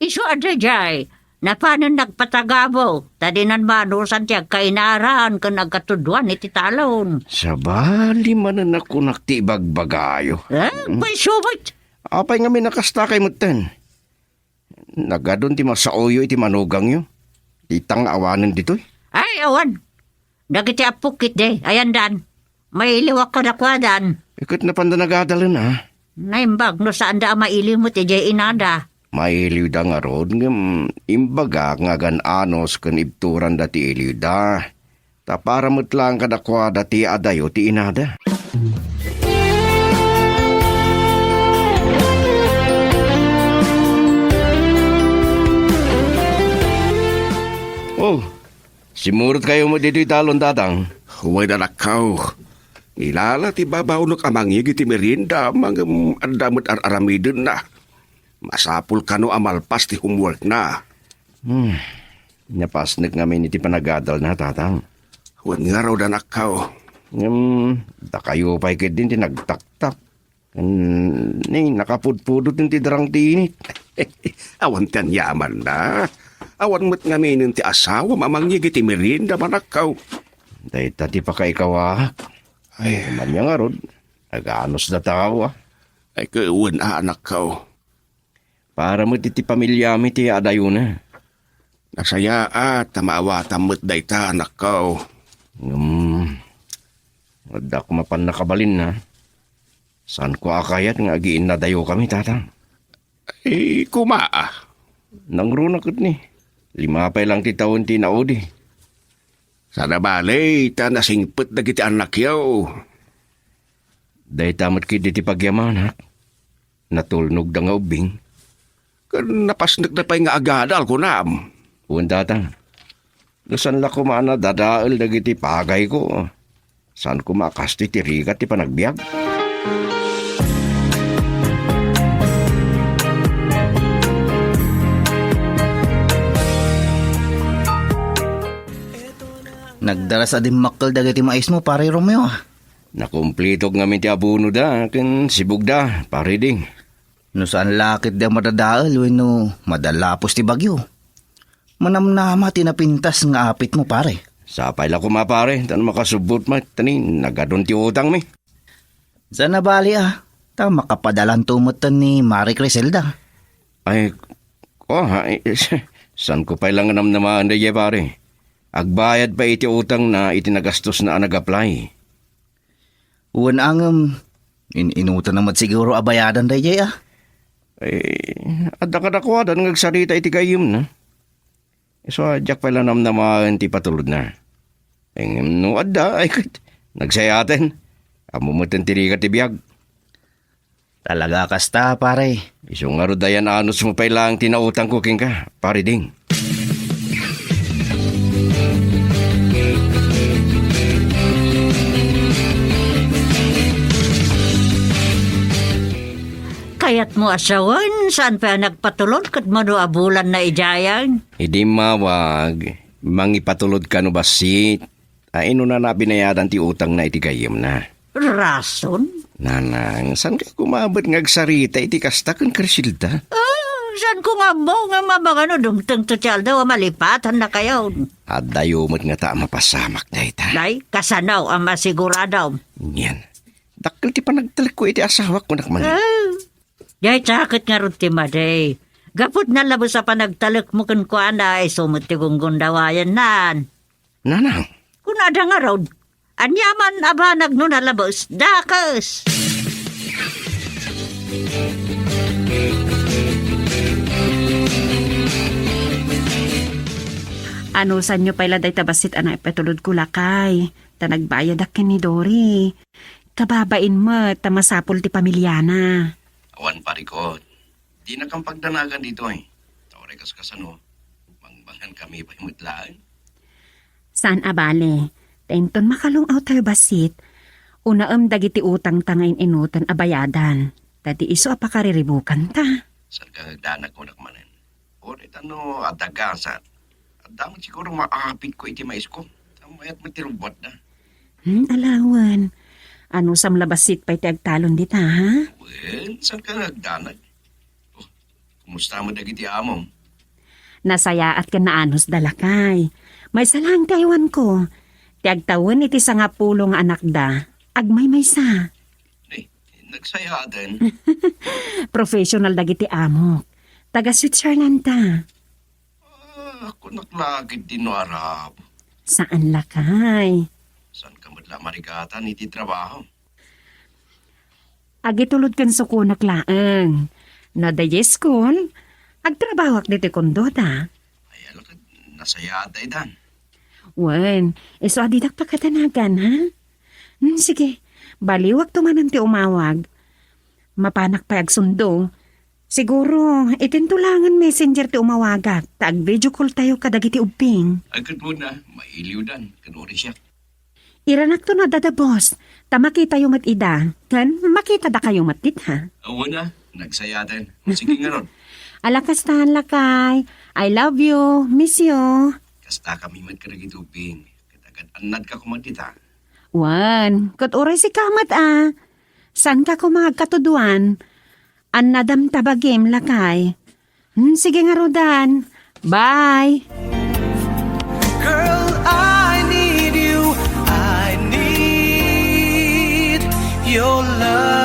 Iso ada jay. Na paano nagpatagabo? Tadinan manusan tiya kainaran ka nagkatuduan iti talon. Sabali manan ako naktibagbagayo. May sumit. Apay nga may nakasta kay mutan. Nagadon ti masauyo iti manugang yo. Itang awanan ditoy. Ay, awan. Nagiti apukit de. Ayan dan. May iliwak ka na kwadan. Ikot na panda nagadalan ha. Naimbag no saan da mailiw mo ti jay inada. Mailiw da nga rod ngam imbaga nga gananos kan ibturan dati iliw da. Ta para mutlang kadakwa dati adayo ti inada. Oh, simurot kayo mo dito talon tatang. Huwag na nakaw. Nilala ti babaw no kamanggi iti merinda mga andamot aramidin na. Masapul ka no amalpas ti homework na. Napasnik ngamin iti panagadal na tatang. Huwag nga raw na nakaw. Da kayo pa ikit din ti nagtaktak. Nakapudpudot din ti darang tinit. Awan tiyan yaman na. Awan mo't ngamin ti asawa mamanggi iti merinda manakaw. Dahil tati pa ka ikaw Ay, manya nga rod. Nag-anos na tao Ay kauwan anak ka. Para mo titi pamilya mi ti adayo na. Nasaya at tamaawatan mo't dayta anak ka. Wadda ko mapan nakabalin na. Saan ko akayat nga agiin na dayo kami tatang? Ay, kumaa. Nangrunakot ni. 5 pa lang ti taon ti naudi. Sana balay, ta nasingpet na kiti anak yaw. Dahil tamat kiti ti pagyaman ha. Natulnog da nga ubing. Kan napasnak na pa nga agadal ko na. Uwan tatang. Saan la kumana dadaal dagiti pagay ko. Saan ko makasti ti rigat ti panagbiag. Nagdara sa dimakkel dagiti mais mo, pare Romeo. Nakumplitog ngamin ti abuno da, ken sibug da, pare ding. No saan lakit da madadaal, no madalapos ti bagyo. Manamnama tinapintas nga apit mo, pare. Sapay la ko mapare, tan makasubot ma, tanin, nagadon ti utang mi. Sana bali ta makapadalan tumutan ni Marie Criselda. Ay, saan ko pa ilang namnamaan da pare? Agbayad pa iti utang na itinagastos na nag-apply. Uwan ang inutan naman siguro abayadan da Adakadakwadan ngagsarita iti gayim na. So, adyak pala namnamaan ti patulod na. No, adda, nagsayaten. Amumutan tirikat ti biyag. Talaga kasta, pare. Isong arudayan anos mo pa ilang tinautang ko king ka, pare ding. Kayat mo asawan, saan pa nagpatulod kat manuabulan na ijayan? Hindi mawag, mangipatulod ka no basit. Ino na binayadan ti utang na iti gayem na. Rason? Nanang, saan ka kumabot ngagsarita iti kastakan Criselda? Saan ko nga mo nga mamangano dumtang tutyal daw malipatan na kayo? At dayumot nga ta mapasamak na ita. Nay, kasanaw ang masiguradaw. Yan. Dakil ti panagtalik ko iti asawa ko nakman. Yay, sakit nga rin ti maday. Gapot na labo sa panagtalik mo kun ko ana ay sumut ti gunggundawayan nan. Nanang? Kung ada nga rin, anyaman abanag no nalabos, dakas. Anusan nyo pala day tabasit ana ipatulod ko lakay. Ta nagbayad akin ni Dory. Kababain mo, tamasapol ti pamilyana. Awan parikot. Di na kang pagdanagan dito Tawari kas kasano. Mangbangan kami pa imutlaan. Saan abale? Tenton makalungaw tayo basit. Unaam dagiti utang tangayin inutan abayadan. Dati iso apakariribukan ta. Saan ka nagdanag ko nakmanin? O itano adagasan. At damang siguro maapit ko iti mais ko. Mayat matirubot na. Alawan. Ano sam labasit pa iti agtalon dita, ha? Well, saan ka nagdanag? Oh, kumusta mo dagiti amom? Nasaya at kanaanos dalakay. May salang taywan ko. Ti agtawon iti sangapulo nga anak da. Agmay sa. Nagsaya din. Professional dagiti amok. Taga Switzerland ta. Ako naklagid din no Arab. Saan lakay? Saan ka madla marigatan iti trabaho? Agitulod kan sukunak laeng. No daye school, agtrabawak diti kondo ta. Ay alakad, nasaya day dan. Wen, iso adidak pakatanagan, ha? Sige, baliwag tumanan ti umawag. Mapanak pa agsundo. Siguro, itintulangan messenger ti umawagak. Taag video call tayo kadagiti ubing. Agad mo na, mailiw dan, kanuri siya. Iranak to na dada boss. Ta makita yung matida. Kan, makita da kayo matit, ha? Awa na, nagsaya din. Sige nga ron. Alakastahan lakay. I love you. Miss you. Kasta kami magkaragitubing. Katagad anad ka kumatita. Wan, kat oray si kamat San ka kumagkatuduan? An nadam tabagim lakay. Sige nga Rodan. Bye! Girl, I need you. I need your love.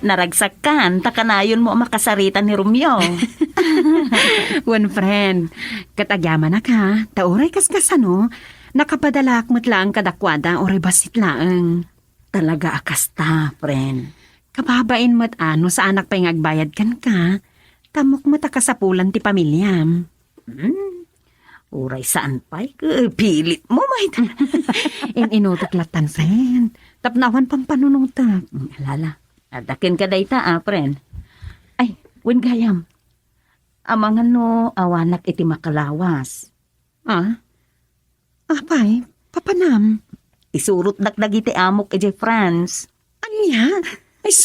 Naragsakan, takanayon mo makasarita ni Romeo. One friend, katagyaman na ka. Tauray kaskasano, nakapadalak mo't lang kadakwada oray basit laeng. Talaga akasta, friend. Kababain mo't ano sa anak pa'y ngagbayad kan ka. Tamok mo takasapulan ti pamilyam. Uray saan pa'y pilit mo, may Inutuklatan, friend. Tapnawan pampanunutak. Alala. Adakin ka dayta, friend. Ay, wen gayam. Amangan no, awanak iti makalawas. Apay, papanam. Isurot dakdag iti amok iti France. Anya? Ay,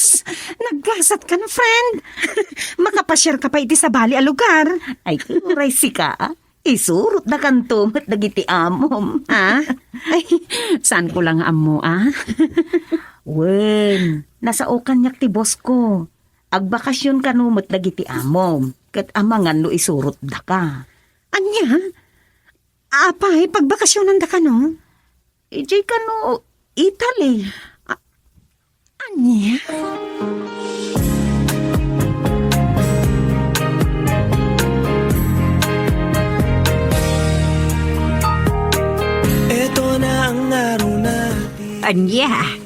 naggasat ka na, friend. Makapasyar ka pa iti sa bali a lugar. Ay, kuray si ka. Isurot na kanto at dagiti amom. Ay, saan ko lang amo, Wen, nasa okanyak ti boss ko. Agbakasyon ka numot dagiti amom. Kat amangan no isurot da ka. Anya? Apay, pagbakasyonan da ka no? Ijay ka no, Italy. Anya? Ito na ang araw natin. Anya,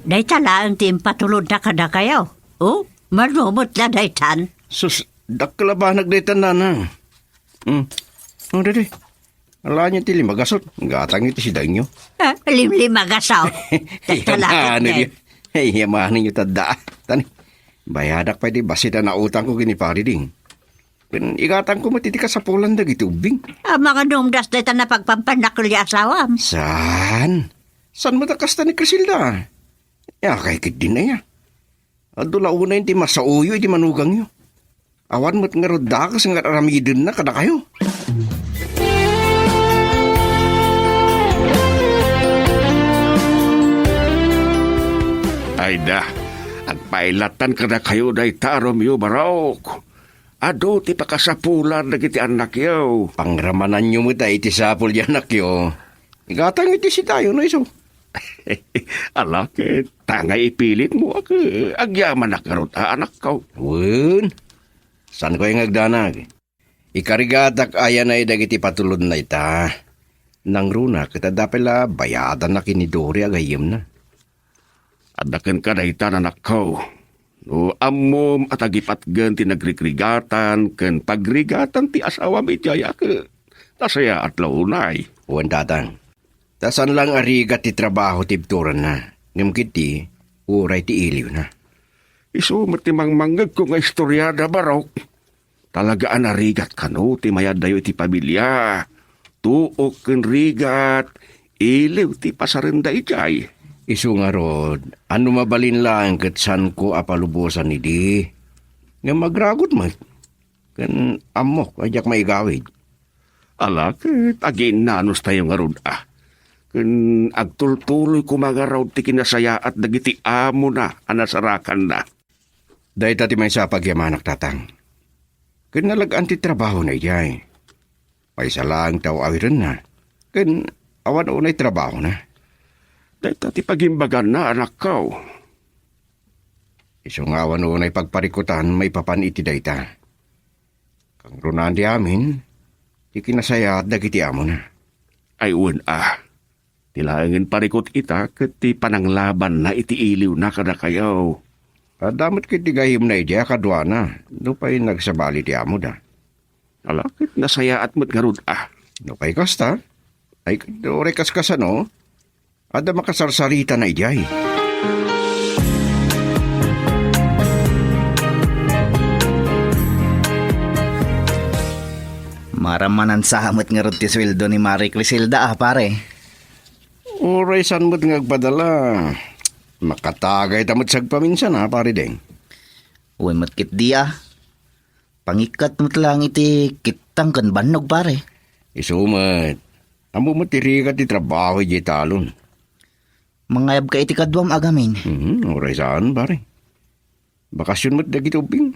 day tala ang timpatulod na kada kayo. Oh, marumot na day tan. Sus, dakla ba nagdaitan na na? Dede. Ala niya tili magasot. Gatang iti si Dainyo. Limlim agasaw. Yamahan niyo. Yamahan niyo tada. Tani, bayadak pa di basita na utang ko ginipari ding. Igatang ko matitika sa pulan dag itubing. Mga numdas day tan na pagpampanakli asawam. Saan? Saan mo takasta ni Crisilda? Ya, kay din na ya. Adula una yung ti masauyo, iti manugang nyo. Awan mo't nga rodakas nga aramidin na kada kayo. Ay da, agpailatan ka na kayo na Romeo Barok. Ado ti pakasapulan na kiti anak yaw. Pangramanan nyo mo tayo iti sapul yan anak yo. Igatang iti si tayo no iso. Alakit, tangay ipilit mo ako. Agyaman na karot anak ko. Wun, saan ko yung agdanag? Ikarigatak ayan ay dagiti patulod na ita. Nang runa, kita dapela bayadan na kinidori agayim na. Adakan ka na ita anak ko. No, amom at agipat gan ti nagrigrigatan, ken pagrigatan ti asawa mi tiyaya ke. Tasaya at launay. Uwan tatang. Tasan lang arigat ti trabaho tibturan na. Ngamkit ti, uray ti iliw na. Isumat ti mangmanggag ko nga istoryada barok. Talagaan arigat kano ti mayadayo ti pamilya. Tuok ken rigat. Iliw ti pasarenda ijay. Isu nga rod, ano mabalin lang kat san ko apalubusan ni di. Nga magragot man. Kan amok, ajak maigawid. Alakit, agin nanos tayo nga rod Kun agtultuloy ko mga raw ti kinasaya at dagiti amo na, anasarakan na. Dahil tati may sa pagyamanak tatang. Kun nalagaan ti trabaho na ijay. May salang tao awiran na. Kun awan unay trabaho na. Dahil tati pagimbagan na anak ko. Isong awan unay pagparikutan may papaniti dayta. Kang runan di amin, ti kinasaya at dagiti amo na. Ay tilangin parikot ita ket ti pananglaban na iti iliw na kada kayaw. Damot kiti gahim na ija kadwa na. Nupay nagsabali ti amo da. Alakit nasaya at matgarud Nupay kasta. Ay kadore kaskasano. Ada makasarsarita na ijay. Maramanan sa hamot nga rod ti sweldo ni Marie Criselda pare. Oray san mo't ngagpadala. Makatagay tamot sagpaminsan pare deng. Uy matkit di Pangikat mo't lang iti kitang kan banog pare. Isumat. Amo mo tirikat ti trabaho iti talon. Mangayab ka iti kadwam agamin. Oray saan pare. Bakasyon mo't dagiti ubing.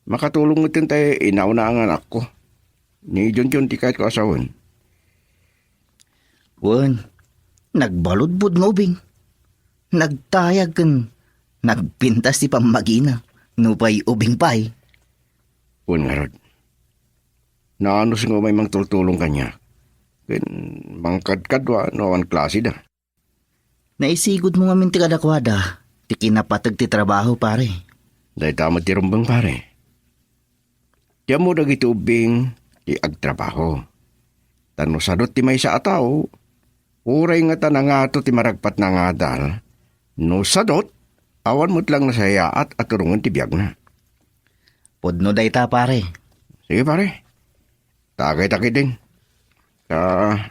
Makatulong mo't tayo inauna ang anak ko. Ni John ti kahit ko asawan. Wan, nagbaludbud ng ubing. Nagtayag kan, nagpintas ti pamagina. Nupay ubing pay. Wan nga rod. Naanos nga may mangtultulong kanya. Ken mangkadkadwa no ang klase da. Naisigod mo nga minti kadakwada. Ti kinapatag ti trabaho pare. Dahil tama ti rumbang pare. Diyan mo dagiti ubing ti agtrabaho. Tano sadot ti may sa ataw. Uray nga tanangato ti maragpat na nga dal. No sadot, awan mo't lang nasaya at aturungan ti biyag na. Podno day ta pare. Sige pare. Tagay-takay din.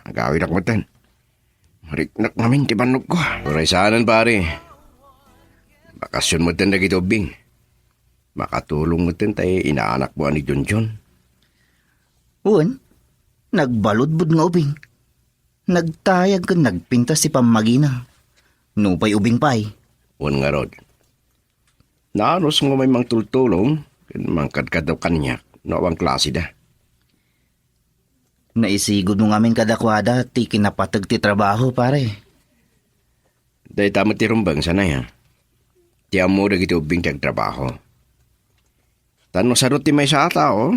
Agawin ako matan. Mariknak namin ti banog ko. Uray saanan pare. Bakasyon mo tan dagiti ubing. Makatulong mo tan tayo inaanak mo ni John. Uwan, nagbaludbud ng ubing. Nagtayag ka nagpintas si pamagina. Nupay ubing pay. Uwan nga rod. Naanos mo may mangtultulong, mangkadkad daw kanya, no ang klase da. Naisigod mo ngamin kadakwada, ti kinapatag ti trabaho pare. Dahil tama ti rumbang sanay Ti amo dagiti ubing ti agtrabaho. Tanong sarot ti may sa tao,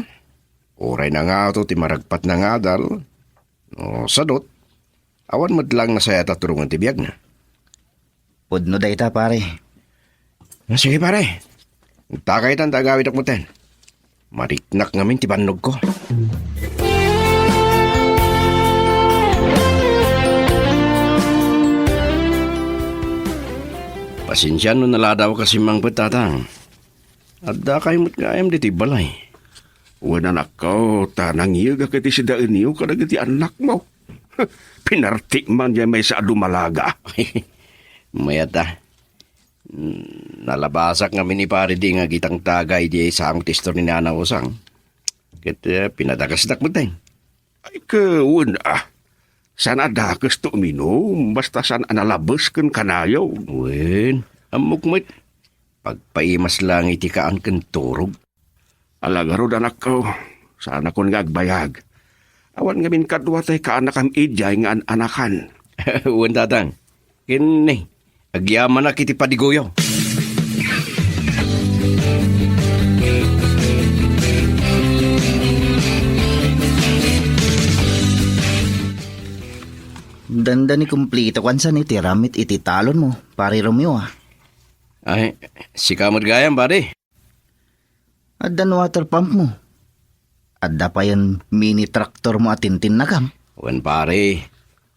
uray na nga ito ti maragpat na nga dal. No, sadot, awan mo lang na saya taturungan ti biyag na. Podno day ta pare. Sige pare, takay tan tagawid ako mo ten. Mariknak ngamin ti banog ko. Pasensya no naladaw kasi mang patatang. At da kayo mo't nga ayam diti balay. Wan anak ko, tanang iyo gakiti si daan iyo kadagiti anak mo. Pinartik man niya may sa adumalaga. Mayata. Nalabasak nga ni pare di nga gitang tagay di sa ang tisto ni Nana Usang. Kaya pinadagasdak mo tayo. Ay kawan Sana dakas to uminom, basta san analabas kan kanayaw. Wen, amukmat. Pagpaimas lang iti kaan kan turog. Alagarod anak ko, sana kon nga agbayag. Awan nga min kadwa tay kaanak am ijay nga anakan. Wen tatang, kini, agyaman na kiti padigoyo. Danda ni kumplito kansan iti ramit iti talon mo, pare Romeo Ay, si kamot gayam pare. At dan water pump mo. Adda pa yan mini traktor mo atintin na kam. Wan pare,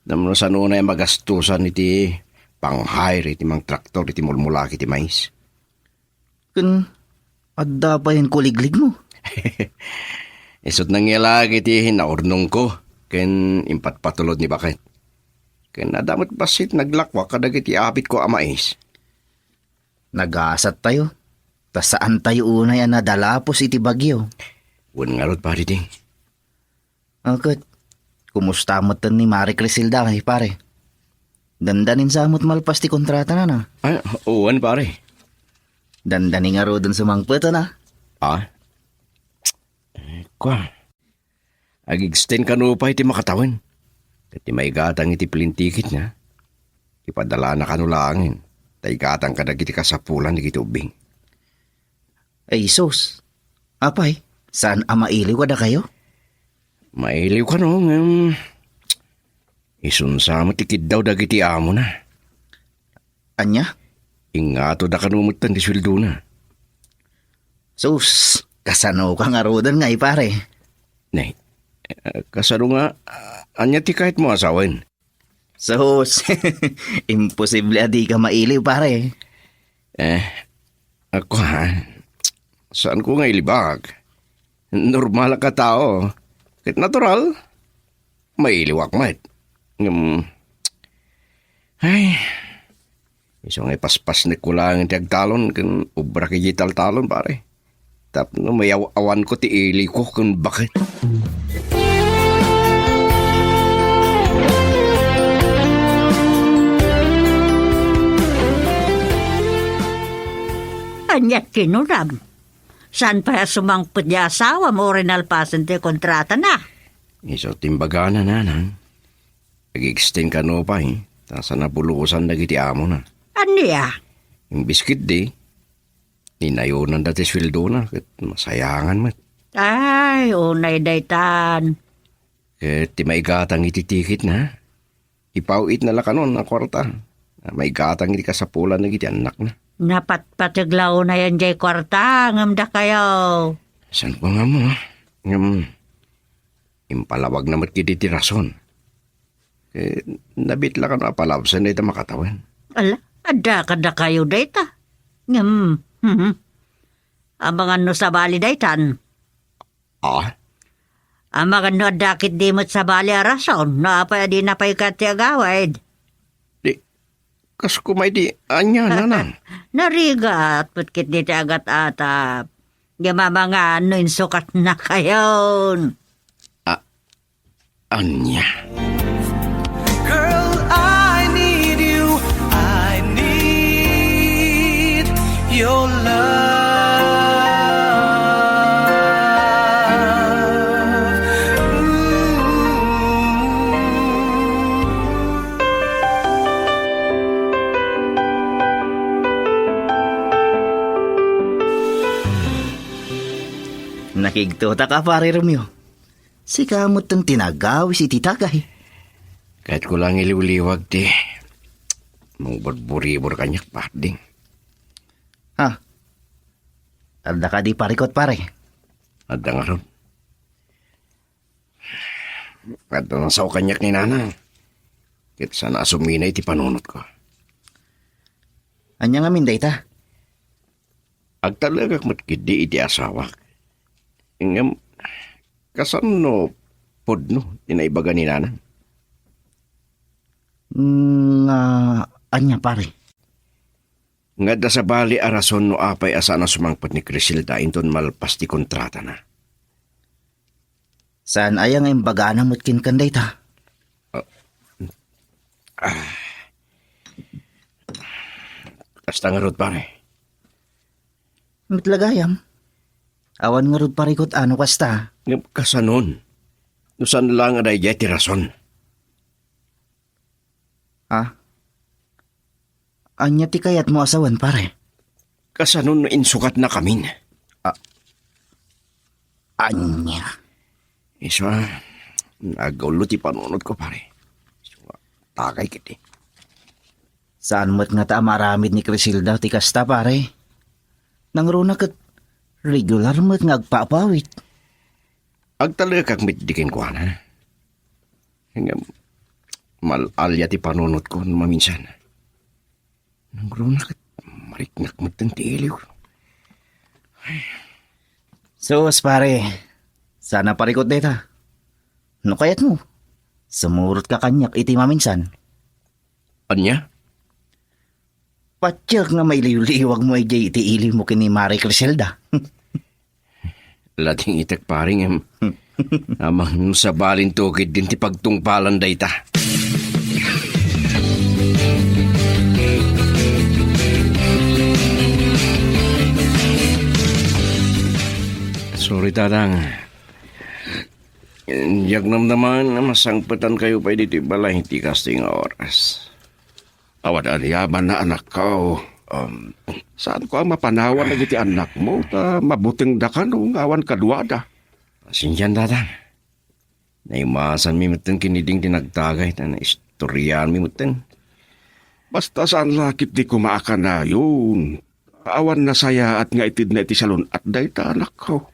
namno sa nuna yung magastusan iti pang-hire iti mang traktor iti mulmulaki iti mais. Kun adda pa yan kuliglig mo. Isot nang ilag iti hinaurnong ko, ken impat patulod ni bakit. Ken nadamot basit naglakwa kadag iti apit ko mais. Nag-aasat tayo. Ta saan tayo una yan nadalapos iti bagyo? Wan nga rod pare ding. Agad, kumusta mo ni Marie Crisilda kay pare? Dandanin sa amot malpas ti kontrata na na. Ay, uwan pare. Dandanin nga ro dun sa mangpeta na. Ah? Kwa. Ag-extend ka no pa iti makatawan. Iti may gatang iti plintikit na. Ipadala na kanulangin. Tay gatang kadag iti kasapulan iti ubing. Ay sus, apay, saan amailiw ka na kayo? Mailiw ka no, isunsa mo tikid daw dagiti amo na. Anya? Ingato da kanumutan di sweldo na. Sus, kasano ka nga rodan nga pare. Nay, kasano nga, anya ti kahit mo asawan. Sus, imposible adi ka mailiw pare. Ako ha, saan ko nga ilibag? Normal ka tao. Kahit natural, mailiwak mat. Ay, isang ay paspas na kulang ti agtalon, kan ubra kay talon pare. Tap no may awan ko ti ili ko kung bakit. Anyat kinuram. Saan pa sumangpot di asawa mo rin alpasan ti kontrata na? Iso timbaga na nanan. Nag-extend ka no pa Tasa na bulusan nagiti amo na. Aniya? Yung biskit di. Ninayonan dati sweldo na. Kat masayangan mat. Ay, unay daytan. Kat ti may gatang ititikit na. Ipauit na lakanon na kwarta. May gatang iti kasapulan nagiti anak na. Napatpataglaw na yan jay kwarta, ngamda kayo. San ko nga mo? Impalawag na matkidi ti rason. Nabitla ka na palabsan na ito makatawan. Ala, ada kayo dayta. Amang ano sa bali daytan. Ah? Amang ano adakit di mo't sa bali a rason, naapay di napay kati agawad. Kas kumay di, anya nanan. Narigat, putkit di agat atap. Gamama nga ano sukat na kayon. Anya? Girl, I need you. I need your love. Nakigtuta ka pare Romeo. Si kamot tang tinagawis iti tagay. Kahit ko lang iliwliwag di. Mong burburi-bur kanyak pa ding. Ha? Alda ka di parikot pare. Adda nga ron. Adda nga sa kanyak ni nana. Kahit sana asumina iti panunot ko. Anya nga minday ta? Agtalagak matkidi iti asawak. Ingam, kasano podno, tinaibaga ni nana? Nga, anya pare. Nga da sa bali arason no apay asana sumangpot ni Crisilda inton malpas ti kontrata na. Saan aya nga imbaga na mutkin kanday ta? Kasta nga rod pare. Mitlagayam. Awan nga rod parikot ano kasta. Ngam kasanon. Nusan lang aday ti rason. Ha? Anya ti kayat mo asawan pare? Kasanon no insukat na kamin. Anya? Iso, nagaulo ti panunod ko pare. Iso, takay kiti. Saan mo't nga ta maramid ni Crisilda ti kasta pare? Nang runa kat regular mo't nga agpapawit. Agtalaga kag mitdikin ko na. Hingga malalya ti panunot ko maminsan. Nangro na kat mariknak mo tantiliw. Sus, pare. Sana parikot deta. No kayat mo? Sumurot ka kanyak iti maminsan. Anya? Patyak nga may liwag mo ay jay iti ili mo kini Marie Criselda. Lating itak paring em. Amang sa balin tukid din ti pagtungpalan dayta. Sorry tatang. Yak namdaman na masangpatan kayo pa dito balay ti kasting oras. Awad yaman na anak ko. Saan ko ang mapanawan na iti anak mo? Mabuting da ka nung awan kadwada. Sinjan tatang. Naimasan mi mutin kiniding tinagtagay na istoryan mi mutin. Basta saan lakit di kumaakan na yun. Awan na saya at nga itid na iti salon at dayta anak ko.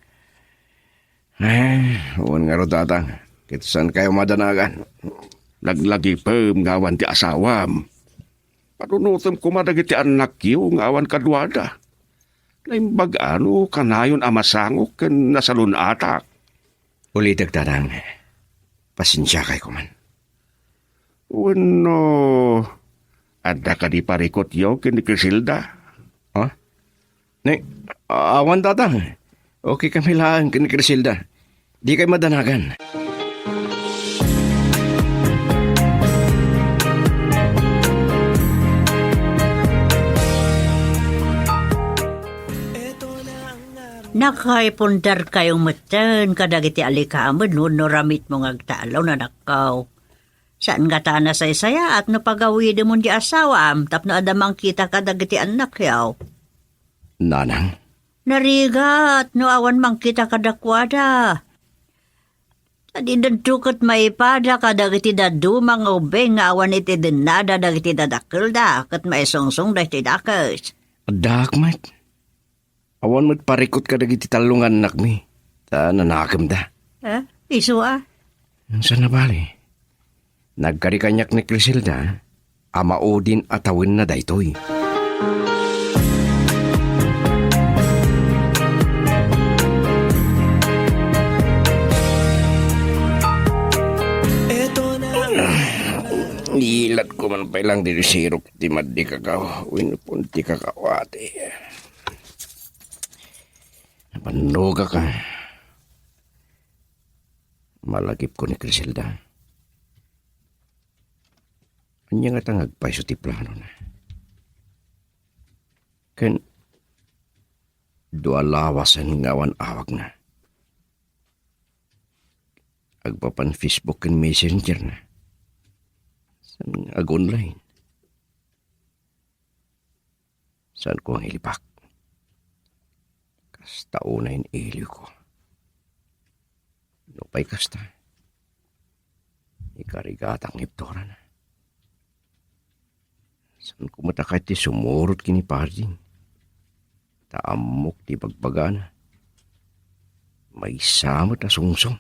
Uwan nga ro tatang. Kitasan kayo madanagan. Laglagi pem ngawan ti asawam. Panunutom kumadag iti anak yung awan kadwada. Naimbag ano kanayon amasangok ken nasalon atak. Ulidag tatang. Pasensya kay ko man. Uno, ada ka di parikot yo ken ni Criselda. Ha? Awan tatang. Okay kami lang ken ni Criselda. Di kay madanagan. Nakaipundar kayong matan kadagiti alikaman no ramit mo ngagtalaw na nakaw. Saan nga ta na saya at napagawid mo di asawa tapno adamang kita kadagiti anak yaw. Nanang? Narigat no awan mang kita kadakwada. Adi dadukot maipada kadagiti dadumang ubeng nga awan iti dinada dagiti dadakil da kat maisungsong dagiti dakes. Dakmat. Awan mo't parikot ka dagiti talungan anak mi. Ta nanakam da. Isu Saan na bali? Nagkarikanyak ni Criselda. Amaudin atawin na daytoy. Ilat ko man pa ilang diri sirok ti maddi kakaw. Winupunti kakawati. Napanuga ka. Malagip ko ni Criselda. Anya nga tangagpay so ti plano na. Ken dualawasan ngawan awag na. Agpapan Facebook ken Messenger na. San ag-online. Saan ko ang ilipak? Kasta unayin iliw ko. Nupay kasta. Ikarigatang iptora na. Saan ko matakay ti sumurot kini parding. Taamok ti bagbagana. May samot na sungsong.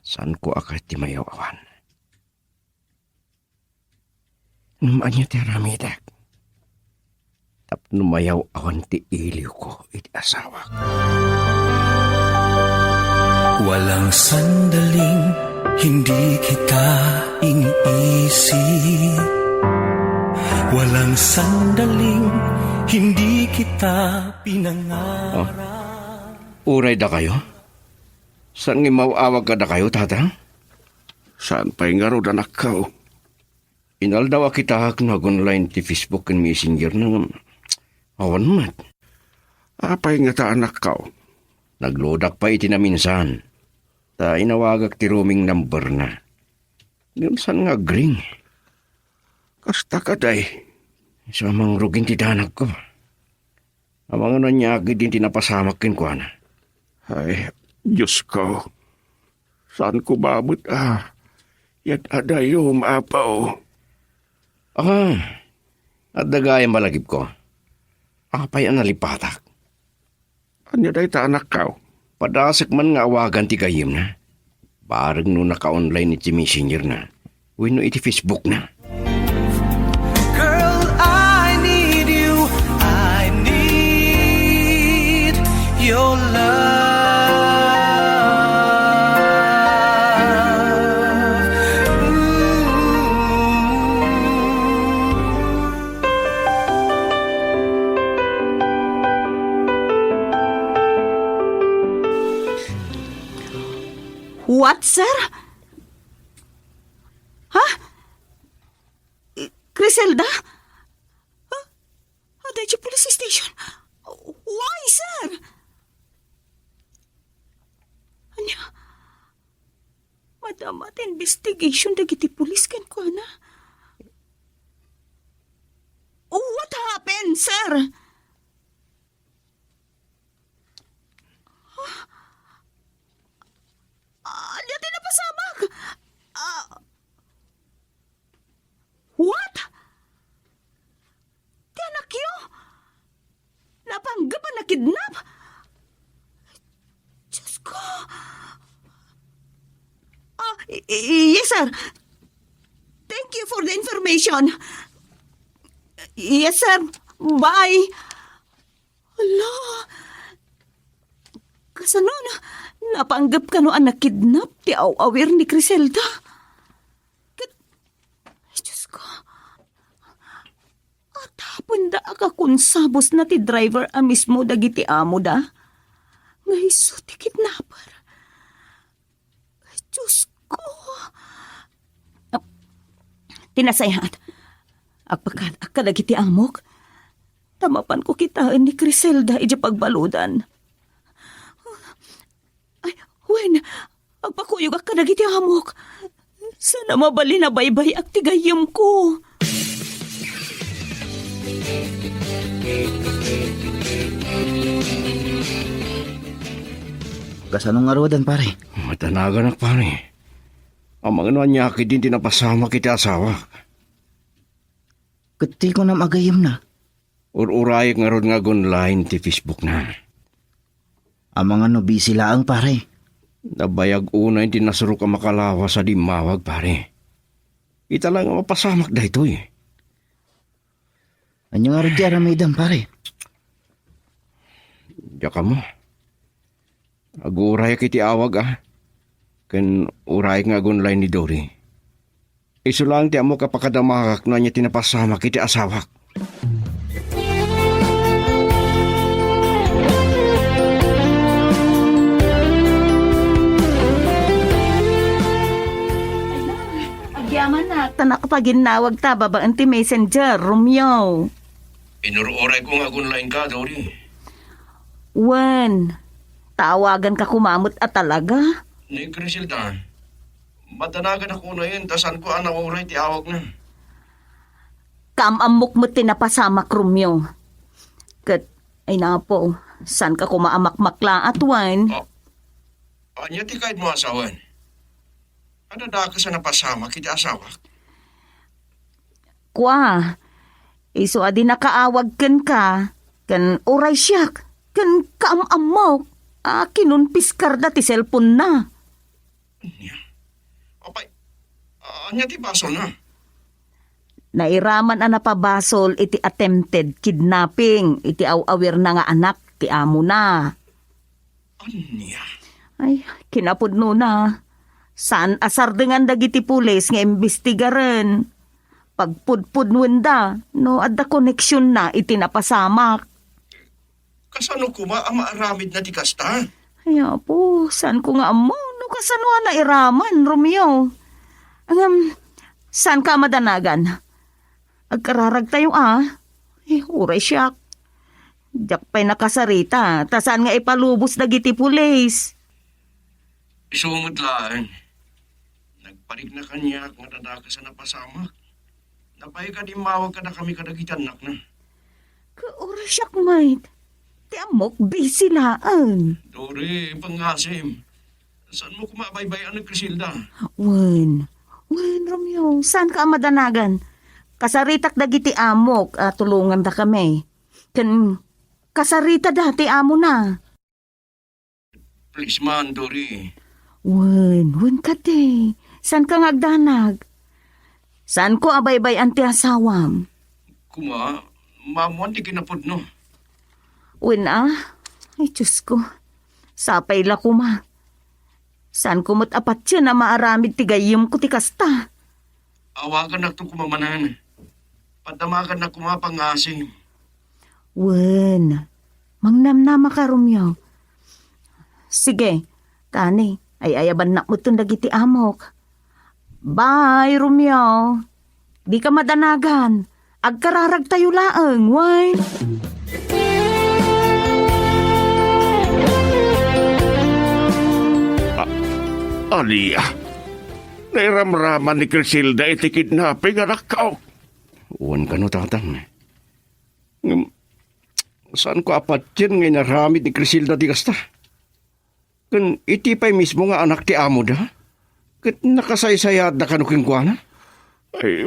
Saan ko akay ti mayawawan. Numaan niya ti ramidak. Tap numayaw awan ti iliw ko iti asawa ko. Walang sandaling hindi kita iniisip. Walang sandaling hindi kita pinangarap. Uray da kayo? Saan nga mawawag ka da kayo, tatang? Saan pa'y nga ro anak ko? Inaldawa kita nag-online ti Facebook and Messenger ng awan mat. Apay nga ta anak ko? Naglodak pa iti na minsan. Ta inawagak ti roaming number na. Saan nga gring? Kasta ka day. Sa mang rugin ti danak ko. Amang nanyagi din tinapasamak kin ko na. Ay, Diyos ko. Saan ko babot Yat adayo maapaw. At dagayang malagip ko. Apay ang nalipatak. Anya day ta anak ko? Padasak man nga awagan ti gayem na. Barag no naka-online iti messenger na. Wenno iti Facebook na. Girl, I need you. I need your love. What, sir? Ha? Criselda? Dahil police station. Why, sir? Anya? Madam at investigation dagiti police kan ko na. What happened, sir? Anya din napasamag. What? Ti anak yo? Napanggap na nakidnap? Diyos ko. Yes, sir. Thank you for the information. Yes, sir. Bye. Hala. Kasano na? Napanggap ka no ang nakidnap ti awir ni Criselda. Ay, Diyos ko. At hapon da ka kung sabos na ti driver a mismo dagiti amo da. Ngay so ti kidnapper. Ay, Diyos ko. Tinasayhat. Agpakat akadagiti amok. Tamapan ko kitaan ni Criselda iti pagbaludan. Wen, agpakuyog ka nagiti amok. Sana mabali na baybay ak tigayam ko. Kasanong arawadan pare? Matanagan ak pare. Ang mga nanyaki din tinapasama kita asawa. Kati ko na magayam na. Ururayag nga ron nga online ti Facebook na. Ang mga no busy laang pare. Nabayag una hindi nasuro ka makalawa sa dimawag pare. Ita lang ang mapasamak da ito eh. Anyo nga rin di aramidam pare. Diya ka mo. Aguray kiti awag ah. Kan uray nga online ni Dory. Iso lang ti amo kapakadamakak na niya tinapasamak kiti asawak. Agyaman na, tanak paginawag ta, babaan ti messenger, Romeo. Inururay ko nga online ka, Dory. Wen, tawagan ka kumamot at talaga? Ni Criselda, matanagan ako na yun, tasan ko ang uray ti awag na. Kamamok mo tinapasamak, Romeo. Kat, ay na po, saan ka kumaamak-makla at wen? Anya ti kahit mo asawan. Ano da ka sa napasama kita asawa? Kwa, iso adi nakaawag kan uray siyak, kan kaamamok, kinun piskarda ti cellphone na. Apay, anya ti baso na? Nairaman na napabasol iti attempted kidnapping, iti awawir na nga anak ti amo na. Anya? Ay, kinapudno na. Saan asar dengan dagiti pulis nga imbestigaran. Pagpudpudnwen da, no adda koneksyon na iti napasamak. Kasano ko ang maaramid na ti kasta? Ay, po, saan ko nga amo? No kasano na iraman, Romeo? Saan ka madanagan? Agkararag tayo uray siyak. Diyak pa'y nakasarita, tasan nga ipalubos dagiti pulis. Isumod lang. Nagparig na kanya nga dadaka sa napasamak. Napay ka di mawag ka na kami kadagitan nak na. Kauray siyak, mate. Ti amok, busy laan. Dore, pangasim. Saan mo kumabaybayan ng Criselda? Wen, Romeo, saan ka madanagan? Kasaritak dagiti amok, tulungan da kami. Kasarita dati amo na. Please man, Dory. Wen ka te. San ka ngagdanag? San ko abay-bay anti asawam? Kuma, mamuan di kinapod no. Wen Ay, Diyos ko. Sapay la ko ma. San ko mo't apat siya na maaramid tigayim ko ti kasta. Awagan na itong kumamanan. Padamagan na kumapangasim. Wen, mangnamnama ka, Romeo. Sige, kani, ay ayaban na mo itong dagiti amok. Bye, Romeo. Di ka madanagan. Agkararag tayo laang, why? Aliya, nairamraman ni Crisilda iti kidnapping anak ka. Uwan ka no, tatang. Saan ko apat yan ngay naramid ni Crisilda di kasta? Kan iti pa'y mismo nga anak ti amo da? Kat nakasaysayad na kanuking kwa na? Ay,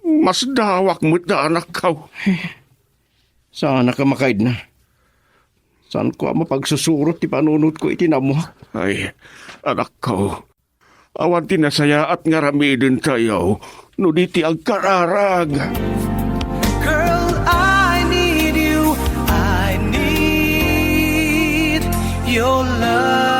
mas dawak mo't na anak ka. Sana ka makaid na. Saan ko mapagsusurot ti panunot ko iti namuhak? Ay, anak ka. Awan tinasaya at ngaramidin tayo, no di ti agkararag. Girl, I need you. I need your love.